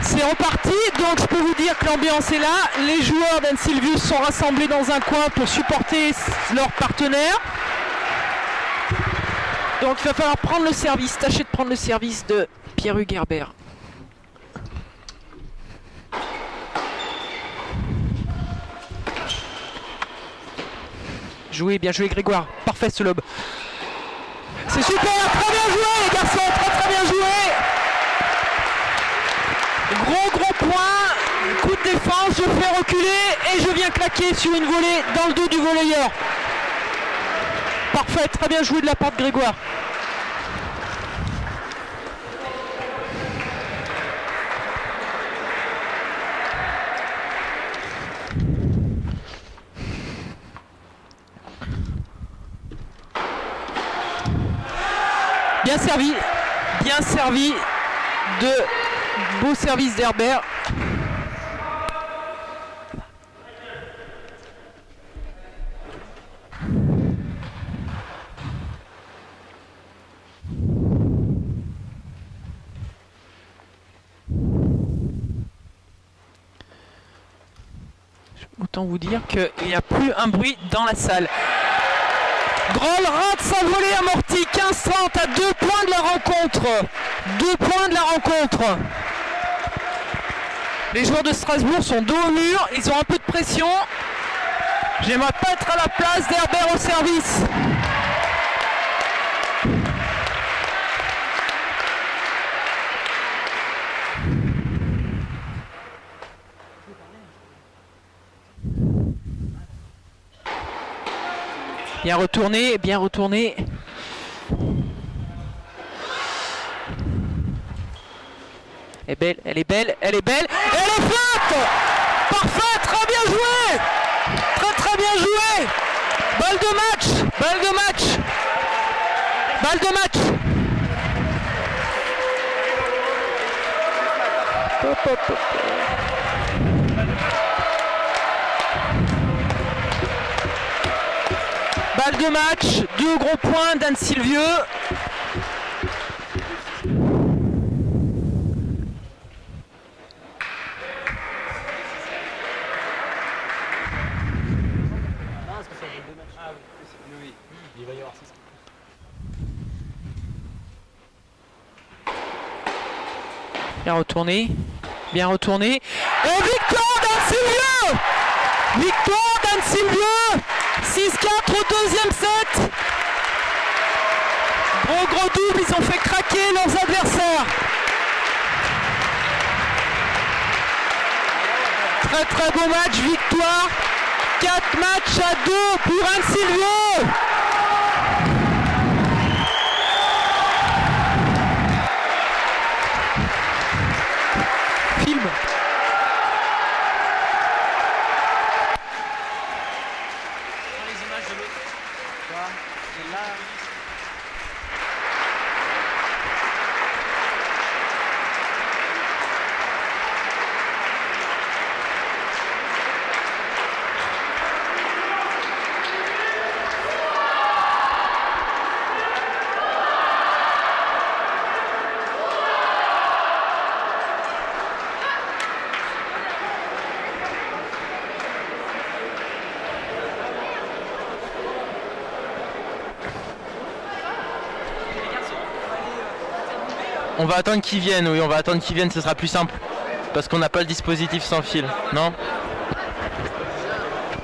C'est reparti, donc je peux vous dire que l'ambiance est là. Les joueurs d'Anne-Sylvius sont rassemblés dans un coin pour supporter leur partenaire. Donc il va falloir prendre le service, tâcher de prendre le service de Pierre-Hugues Herbert. Joué, bien joué Grégoire, parfait ce lob. C'est super, très bien joué les garçons, très bien joué. Gros point, coup de défense, je fais reculer et je viens claquer sur une volée dans le dos du volleyeur. Parfait, très bien joué de la part de Grégoire. Bien servi de beau service d'Herbert. Autant vous dire qu'il n'y a plus un bruit dans la salle. Groll rate sa volée amortie, 15-30 à 2 points de la rencontre. 2 points de la rencontre. Les joueurs de Strasbourg sont dos au mur, ils ont un peu de pression. J'aimerais pas être à la place d'Herbert au service. Bien retourné, bien retourné. Elle est belle, elle est belle, elle est belle. Et elle est faite! Parfait, très bien joué! Très bien joué! Balle de match! Balle de match! Balle de match! Hop, hop, hop. Balle de match, 2 gros points d'Anne-Sylvieux. Bien retourné, bien retourné. Et victoire d'Anne-Sylvieux! Victoire d'Anne-Sylvieux! 6-4 au deuxième set. Gros double, ils ont fait craquer leurs adversaires. Très beau match, victoire. 4 matchs à 2 pour Anne-Sylvieux. Film. On va attendre qu'ils viennent, oui, on va attendre qu'ils viennent, ce sera plus simple. Parce qu'on n'a pas le dispositif sans fil, non?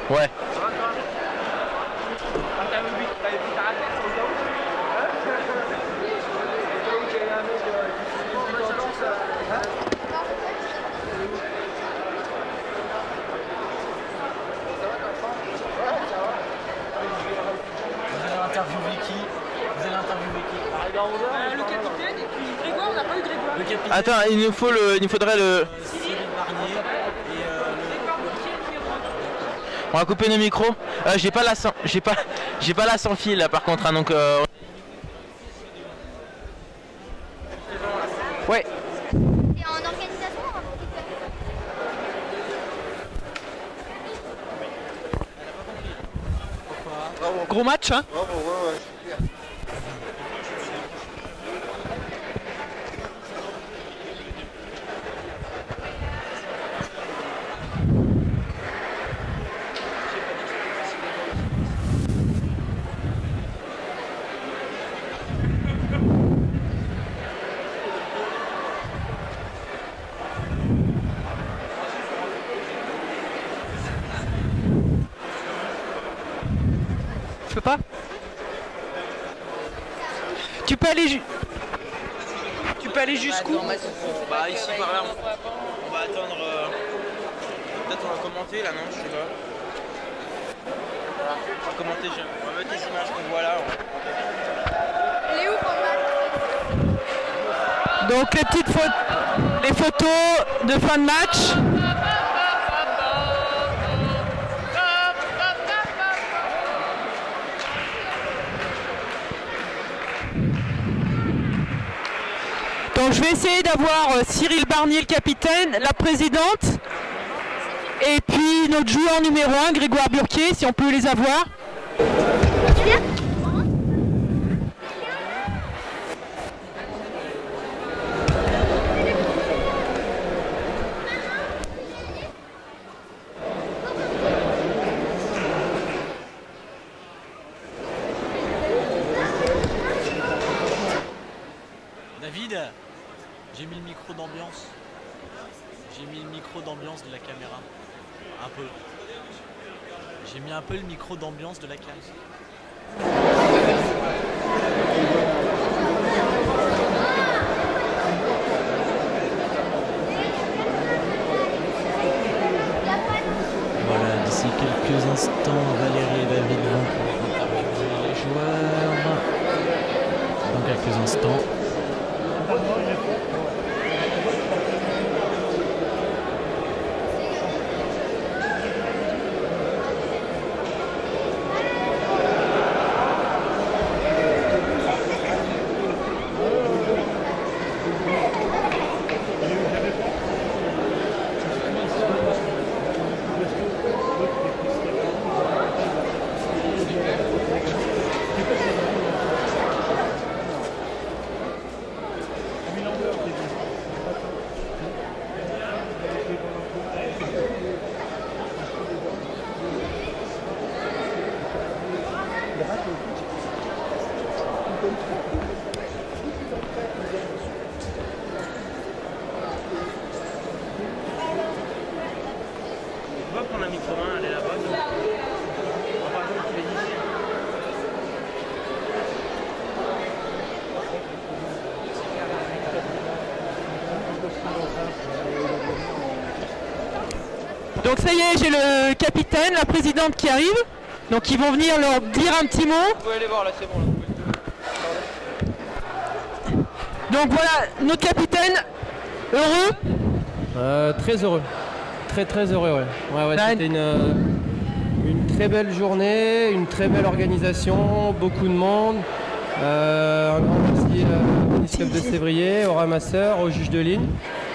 Ouais. Le capitaine et puis Grégoire, on n'a pas eu Grégoire. Le capitaine, Attends, il nous faudrait le... Cyril Barnier et On va couper nos micros. J'ai pas la sans fil là par contre, hein, donc... Ouais. Et en organisation, un petit peu. Gros match, hein. Tu peux pas? Tu peux aller jusqu'où? Bah ici par là, on va attendre... Peut-être on va commenter là, non? Je sais pas. On va commenter, on va mettre les images qu'on voit là. Il est où pour le match? Donc les photos de fin de match. Donc je vais essayer d'avoir Cyril Barnier, le capitaine, la présidente, et puis notre joueur numéro 1, Grégoire Burquier, si on peut les avoir. David, j'ai mis le micro d'ambiance. J'ai mis le micro d'ambiance de la caméra. Un peu. J'ai mis un peu le micro d'ambiance de la case. Voilà, d'ici quelques instants, Valérie et David vont interviewer les joueurs. Dans quelques instants. On va prendre un micro 1, aller là-bas. On va pas attendre qu'il est ici. Donc ça y est, j'ai le capitaine, la présidente qui arrive. Donc ils vont venir leur dire un petit mot. Vous pouvez aller voir là, c'est bon. Là. Donc voilà, notre capitaine, heureux. Très heureux. Très heureux, ouais. Ouais, Là, c'était une très belle journée, une très belle organisation, beaucoup de monde. Un grand merci au Municipal de Sévrier, aux ramasseurs, aux juges de ligne,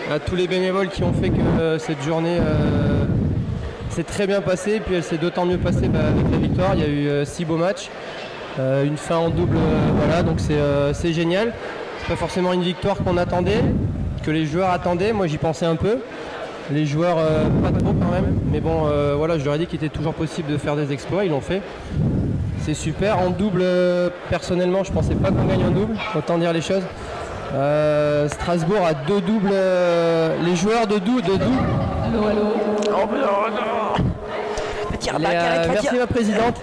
à tous les bénévoles qui ont fait que cette journée s'est très bien passée. Et puis elle s'est d'autant mieux passée avec la victoire. Il y a eu 6 beaux matchs, une fin en double, voilà, donc c'est génial. C'est pas forcément une victoire qu'on attendait, que les joueurs attendaient. Moi j'y pensais un peu. Les joueurs, pas trop quand même, mais bon, voilà, je leur ai dit qu'il était toujours possible de faire des exploits, ils l'ont fait. C'est super. En double, personnellement, je pensais pas qu'on gagne en double, autant dire les choses. Strasbourg a 2 doubles. Les joueurs de double. Merci ma présidente.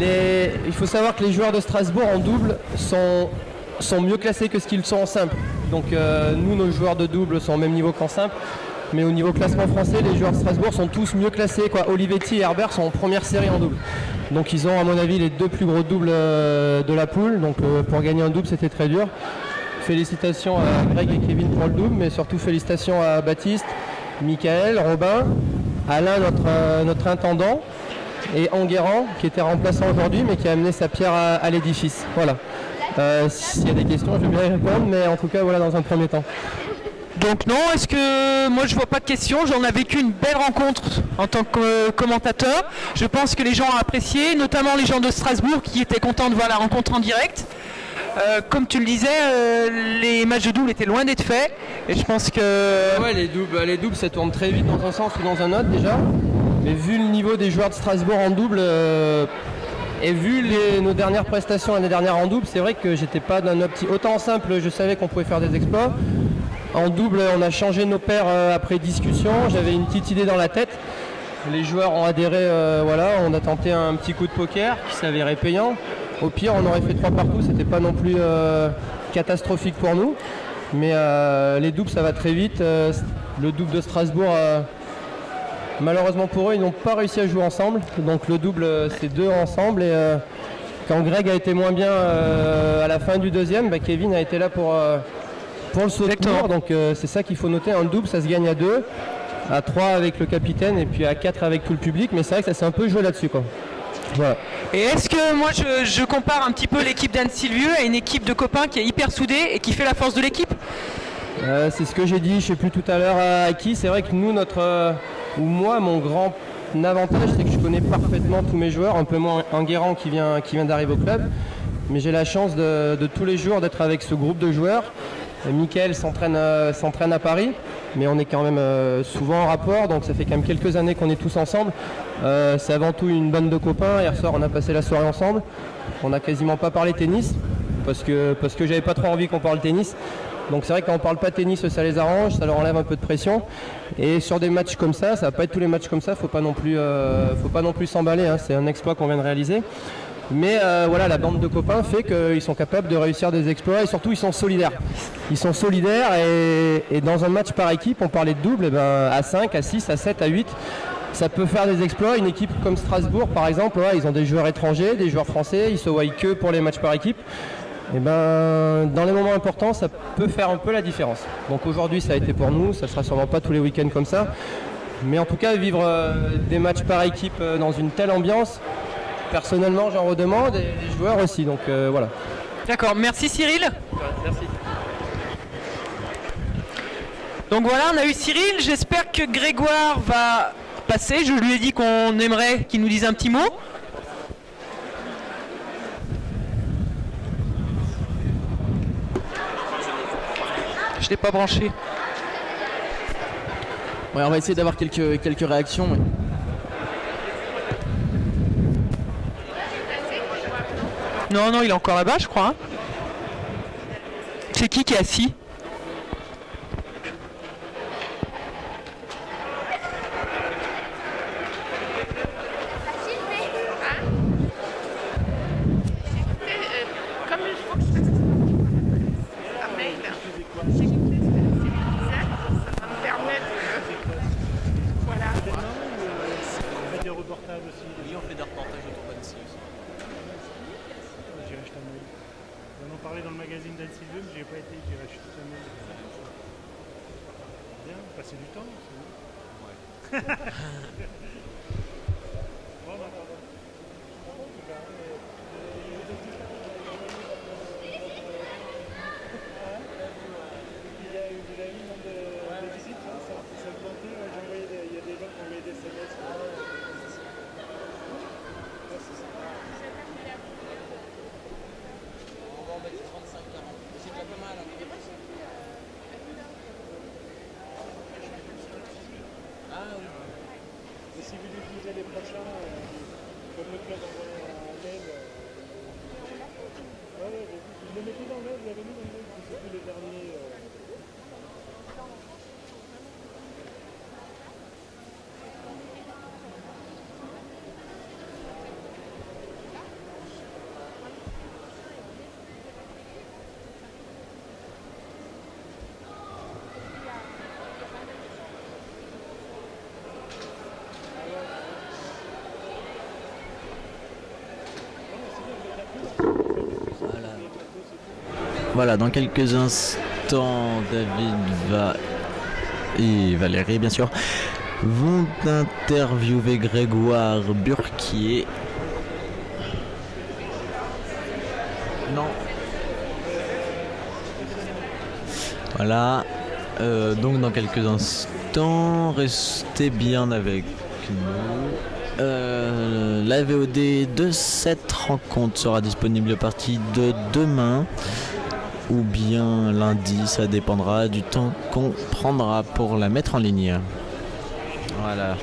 Il faut savoir que les joueurs de Strasbourg en double sont mieux classés que ce qu'ils sont en simple. Donc nous, nos joueurs de double sont au même niveau qu'en simple. Mais au niveau classement français, les joueurs de Strasbourg sont tous mieux classés, quoi. Olivetti et Herbert sont en première série en double. Donc ils ont à mon avis les 2 plus gros doubles de la poule. Donc pour gagner un double, c'était très dur. Félicitations à Greg et Kevin pour le double, mais surtout félicitations à Baptiste, Michael, Robin, Alain, notre intendant, et Enguerrand, qui était remplaçant aujourd'hui, mais qui a amené sa pierre à l'édifice. Voilà. S'il y a des questions, je vais bien y répondre, mais en tout cas, voilà, dans un premier temps. Donc non, est-ce que moi je vois pas de questions, j'en ai vécu une belle rencontre en tant que commentateur. Je pense que les gens ont apprécié, notamment les gens de Strasbourg qui étaient contents de voir la rencontre en direct. Comme tu le disais, les matchs de double étaient loin d'être faits et je pense que... Ouais, les doubles ça tourne très vite dans un sens ou dans un autre déjà. Mais vu le niveau des joueurs de Strasbourg en double et vu nos dernières prestations l'année dernière en double, c'est vrai que j'étais pas d'un optique. Autant en simple, je savais qu'on pouvait faire des exploits. En double, on a changé nos paires après discussion. J'avais une petite idée dans la tête. Les joueurs ont adhéré, voilà, on a tenté un petit coup de poker qui s'avérait payant. Au pire, on aurait fait 3 partout, c'était pas non plus catastrophique pour nous. Mais les doubles, ça va très vite. Le double de Strasbourg, malheureusement pour eux, ils n'ont pas réussi à jouer ensemble. Donc le double, c'est 2 ensemble. Et quand Greg a été moins bien à la fin du deuxième, Kevin a été là pour le saut de tour. Donc c'est ça qu'il faut noter. Un double, ça se gagne à 2, à 3 avec le capitaine et puis à 4 avec tout le public. Mais c'est vrai que ça s'est un peu joué là-dessus, quoi. Voilà. Et est-ce que moi je compare un petit peu l'équipe d'Anne Sylvieux à une équipe de copains qui est hyper soudée et qui fait la force de l'équipe? C'est ce que j'ai dit, je sais plus tout à l'heure à qui. C'est vrai que nous, ou moi, mon grand avantage, c'est que je connais parfaitement tous mes joueurs, un peu moins Enguerrand qui vient d'arriver au club. Mais j'ai la chance de tous les jours d'être avec ce groupe de joueurs. Mickaël s'entraîne à Paris, mais on est quand même souvent en rapport, donc ça fait quand même quelques années qu'on est tous ensemble. C'est avant tout une bande de copains. Hier soir, on a passé la soirée ensemble. On n'a quasiment pas parlé tennis, parce que j'avais pas trop envie qu'on parle tennis. Donc c'est vrai que quand on parle pas tennis, ça les arrange, ça leur enlève un peu de pression. Et sur des matchs comme ça va pas être tous les matchs comme ça, faut pas non plus s'emballer, hein. C'est un exploit qu'on vient de réaliser. Mais voilà, la bande de copains fait qu'ils sont capables de réussir des exploits et surtout ils sont solidaires. Ils sont solidaires et dans un match par équipe, on parlait de double, à 5, à 6, à 7, à 8, ça peut faire des exploits. Une équipe comme Strasbourg par exemple, ils ont des joueurs étrangers, des joueurs français, ils se voient que pour les matchs par équipe. Et dans les moments importants, ça peut faire un peu la différence. Donc aujourd'hui ça a été pour nous, ça ne sera sûrement pas tous les week-ends comme ça. Mais en tout cas, vivre des matchs par équipe dans une telle ambiance, personnellement, j'en redemande et les joueurs aussi, donc voilà. D'accord, merci Cyril. Merci. Donc voilà, on a eu Cyril, j'espère que Grégoire va passer. Je lui ai dit qu'on aimerait qu'il nous dise un petit mot. Je l'ai pas branché. Ouais, on va essayer d'avoir quelques réactions. Ouais. Non, il est encore là-bas, je crois. Hein. C'est qui est assis? Comme je vois que c'est un mail, c'est bizarre, ça va me permettre voilà. On fait des reportages aussi. Oui, on fait des reportages autour d'Annecy aussi. J'irai acheter un mail. On en parlait dans le magazine d'Annecy, mais j'y ai pas été, j'irai acheter un mail. Bien, passer du temps, c'est bon. Ouais. Bon, d'accord. Il y a eu de la ligne de visite, ça me tentait. Il y a des gens qui ont envoyé des SMS. On va en mettre 35-40. C'est déjà pas mal. Ah oui. Et si vous diffusez les prochains, comme le club envoie un mail, Ouais, j'ai vu. Je le mettais dans le live, je l'avais mis dans le live, je sais plus les derniers. Voilà, dans quelques instants, David et Valérie, bien sûr, vont interviewer Grégoire Burquier. Non. Voilà. Donc dans quelques instants, restez bien avec nous. La VOD de cette rencontre sera disponible à partir de demain ou bien lundi, ça dépendra du temps qu'on prendra pour la mettre en ligne. Voilà.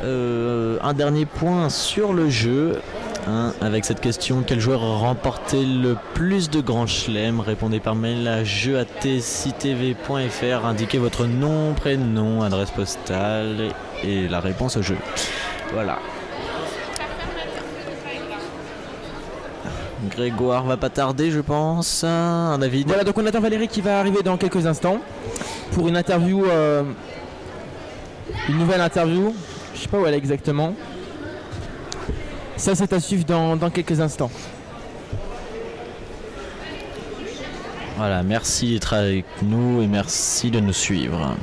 Un dernier point sur le jeu, hein, avec cette question: quel joueur a remporté le plus de grands chelems? Répondez par mail à jeu@tcitv.fr, indiquez votre nom, prénom, adresse postale et la réponse au jeu. Voilà. Grégoire va pas tarder, je pense. Un David. Voilà, donc on attend Valérie qui va arriver dans quelques instants pour une interview, une nouvelle interview. Je sais pas où elle est exactement. Ça, c'est à suivre dans quelques instants. Voilà, merci d'être avec nous et merci de nous suivre.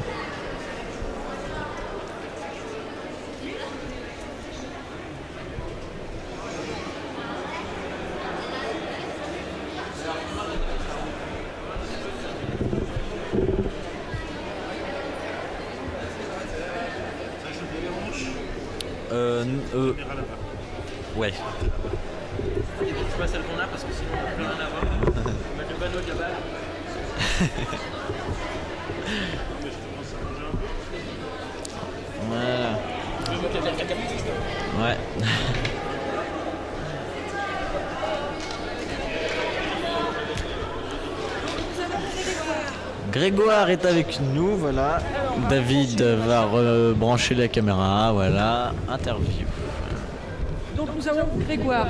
Ouais. C'est pas celle qu'on a parce que sinon on n'a plus rien à voir. On met le panneau de la balle. Voilà. Ouais. Grégoire est avec nous, voilà. David va rebrancher la caméra, voilà. Interview. Donc nous avons Grégoire.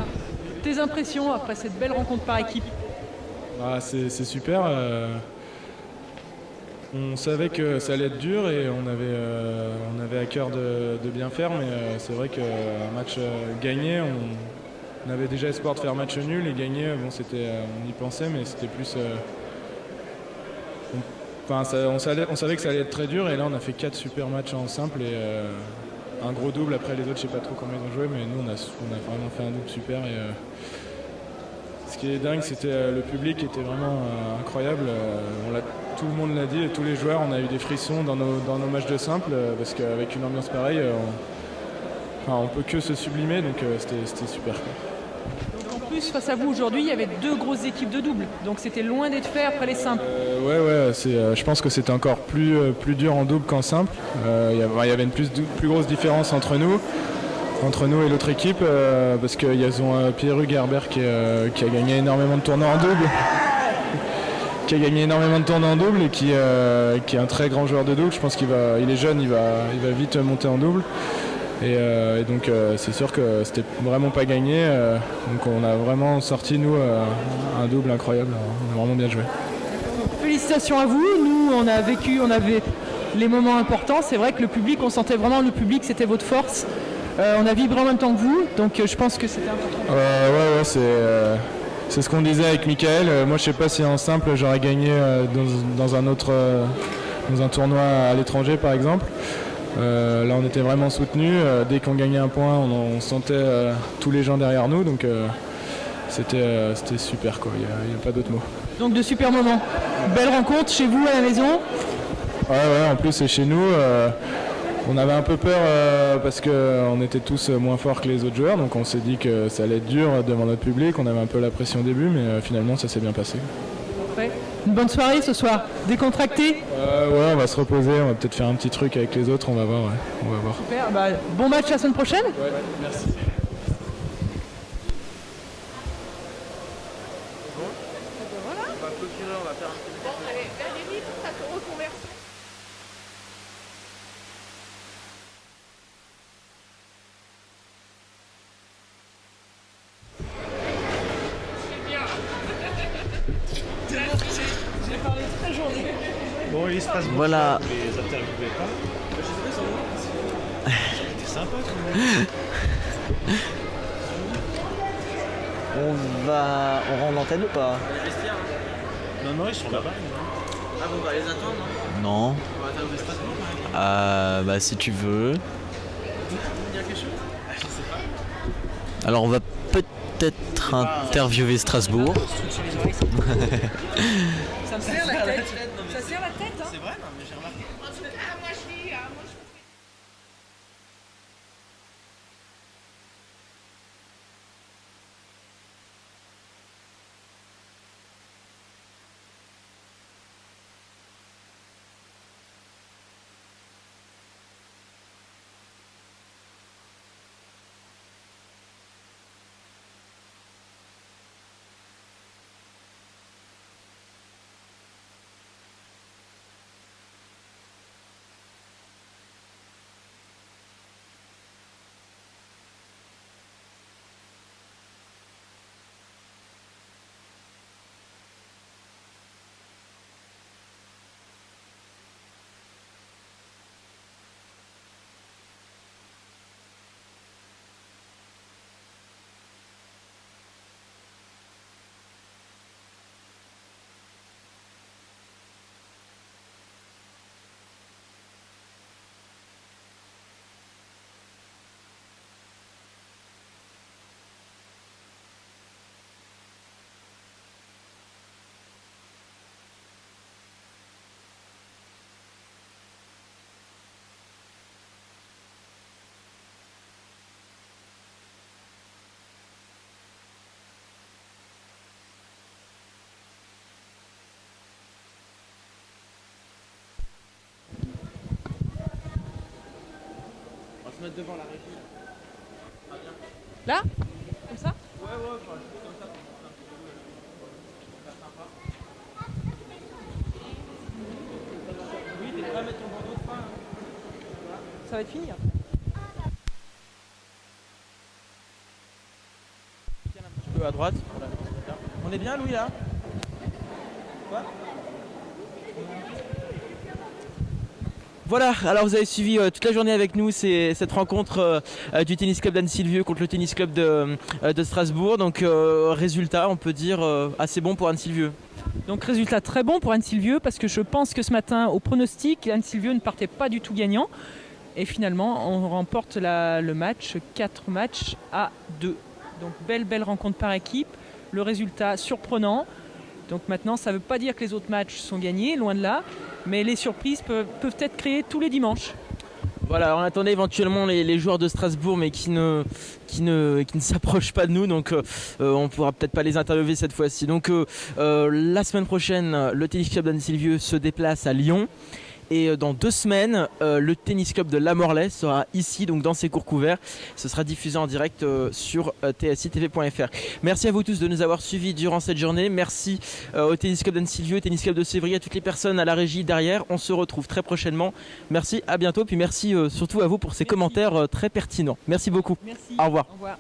Tes impressions après cette belle rencontre par équipe? Ah, c'est super. On savait que ça allait être dur et on avait à cœur de bien faire, mais c'est vrai qu'un match gagné, on avait déjà espoir de faire match nul et gagner, bon, on y pensait, mais c'était plus... on savait que ça allait être très dur et là on a fait 4 super matchs en simple et un gros double. Après les autres, je sais pas trop comment ils ont joué, mais nous on a vraiment fait un double super. Et ce qui est dingue, c'était le public était vraiment incroyable. Tout le monde l'a dit et tous les joueurs, on a eu des frissons dans nos matchs de simple parce qu'avec une ambiance pareille, on peut que se sublimer, donc c'était super, quoi. En plus, face à vous aujourd'hui, il y avait 2 grosses équipes de double, donc c'était loin d'être fait après les simples. Ouais, je pense que c'était encore plus dur en double qu'en simple. Il y avait une plus grosse différence entre nous et l'autre équipe, parce qu'ils ont Pierre-Hugues Herbert qui a gagné énormément de tournois en double. Qui a gagné énormément de tournois en double et qui est un très grand joueur de double. Je pense qu'il est jeune, il va vite monter en double. Et donc c'est sûr que c'était vraiment pas gagné. Donc on a vraiment sorti nous un double incroyable. On a vraiment bien joué. Félicitations à vous. Nous, on avait les moments importants. C'est vrai que le public, on sentait vraiment le public, c'était votre force. On a vibré en même temps que vous, donc je pense que c'était important. Ouais, c'est ce qu'on disait avec Mickaël. Moi, je sais pas si en simple j'aurais gagné dans un tournoi à l'étranger, par exemple. Là, on était vraiment soutenus. Dès qu'on gagnait un point, on sentait tous les gens derrière nous, donc c'était super, quoi. Il y a pas d'autre mot. Donc de super moments. Belle rencontre chez vous à la maison. Ouais, en plus c'est chez nous. On avait un peu peur parce qu'on était tous moins forts que les autres joueurs, donc on s'est dit que ça allait être dur devant notre public. On avait un peu la pression au début, mais finalement ça s'est bien passé. Ouais. Une bonne soirée ce soir, décontracté. Ouais, on va se reposer, on va peut-être faire un petit truc avec les autres, on va voir. Ouais. On va voir. Super, bon match la semaine prochaine. Ouais, merci. Bon, et Strasbourg, Voilà. vous les interviewez pas. C'était sympa quand même. On rend l'antenne ou pas? Non, ils sont là-bas. Ah bon, on va les attendre, non? Non. On va attendre Strasbourg, Bah si tu veux. il y a quelque chose? Je sais pas. Alors on va peut-être interviewer Strasbourg. Ça me serre la tête. Ça serre la tête, hein. C'est vrai, non, mais j'ai remarqué. En tout cas, moi je dis, On va se mettre devant la régie. Là? Comme ça? Ouais, enfin, juste comme ça pour montrer un petit peu faire sympa. Oui, t'es prêt à mettre ton bandeau de frein? Ça va être fini. Tiens un petit peu à droite. Voilà. On est bien, Louis, là? Quoi? Voilà, alors vous avez suivi toute la journée avec nous cette rencontre du tennis club d'Anne-Sylvieux contre le tennis club de Strasbourg. Donc résultat, on peut dire assez bon pour Anne-Sylvieux. Donc résultat très bon pour Anne-Sylvieux parce que je pense que ce matin au pronostic, Anne-Sylvieux ne partait pas du tout gagnant. Et finalement, on remporte le match, 4 matchs à 2. Donc belle rencontre par équipe. Le résultat surprenant. Donc maintenant, ça ne veut pas dire que les autres matchs sont gagnés, loin de là. Mais les surprises peuvent être créées tous les dimanches. Voilà, on attendait éventuellement les joueurs de Strasbourg, mais qui ne s'approchent pas de nous, donc on pourra peut-être pas les interviewer cette fois-ci. Donc la semaine prochaine, le tennis club d'Anne-Sylvieux se déplace à Lyon. Et dans 2 semaines, le tennis club de La Morlaix sera ici, donc dans ses cours couverts. Ce sera diffusé en direct sur tsitv.fr. Merci à vous tous de nous avoir suivis durant cette journée. Merci au tennis club d'Anne-Sylvieux, au tennis club de Sévrier, à toutes les personnes à la régie derrière. On se retrouve très prochainement. Merci, à bientôt. Puis merci surtout à vous pour ces commentaires très pertinents. Merci beaucoup. Merci. Au revoir. Au revoir.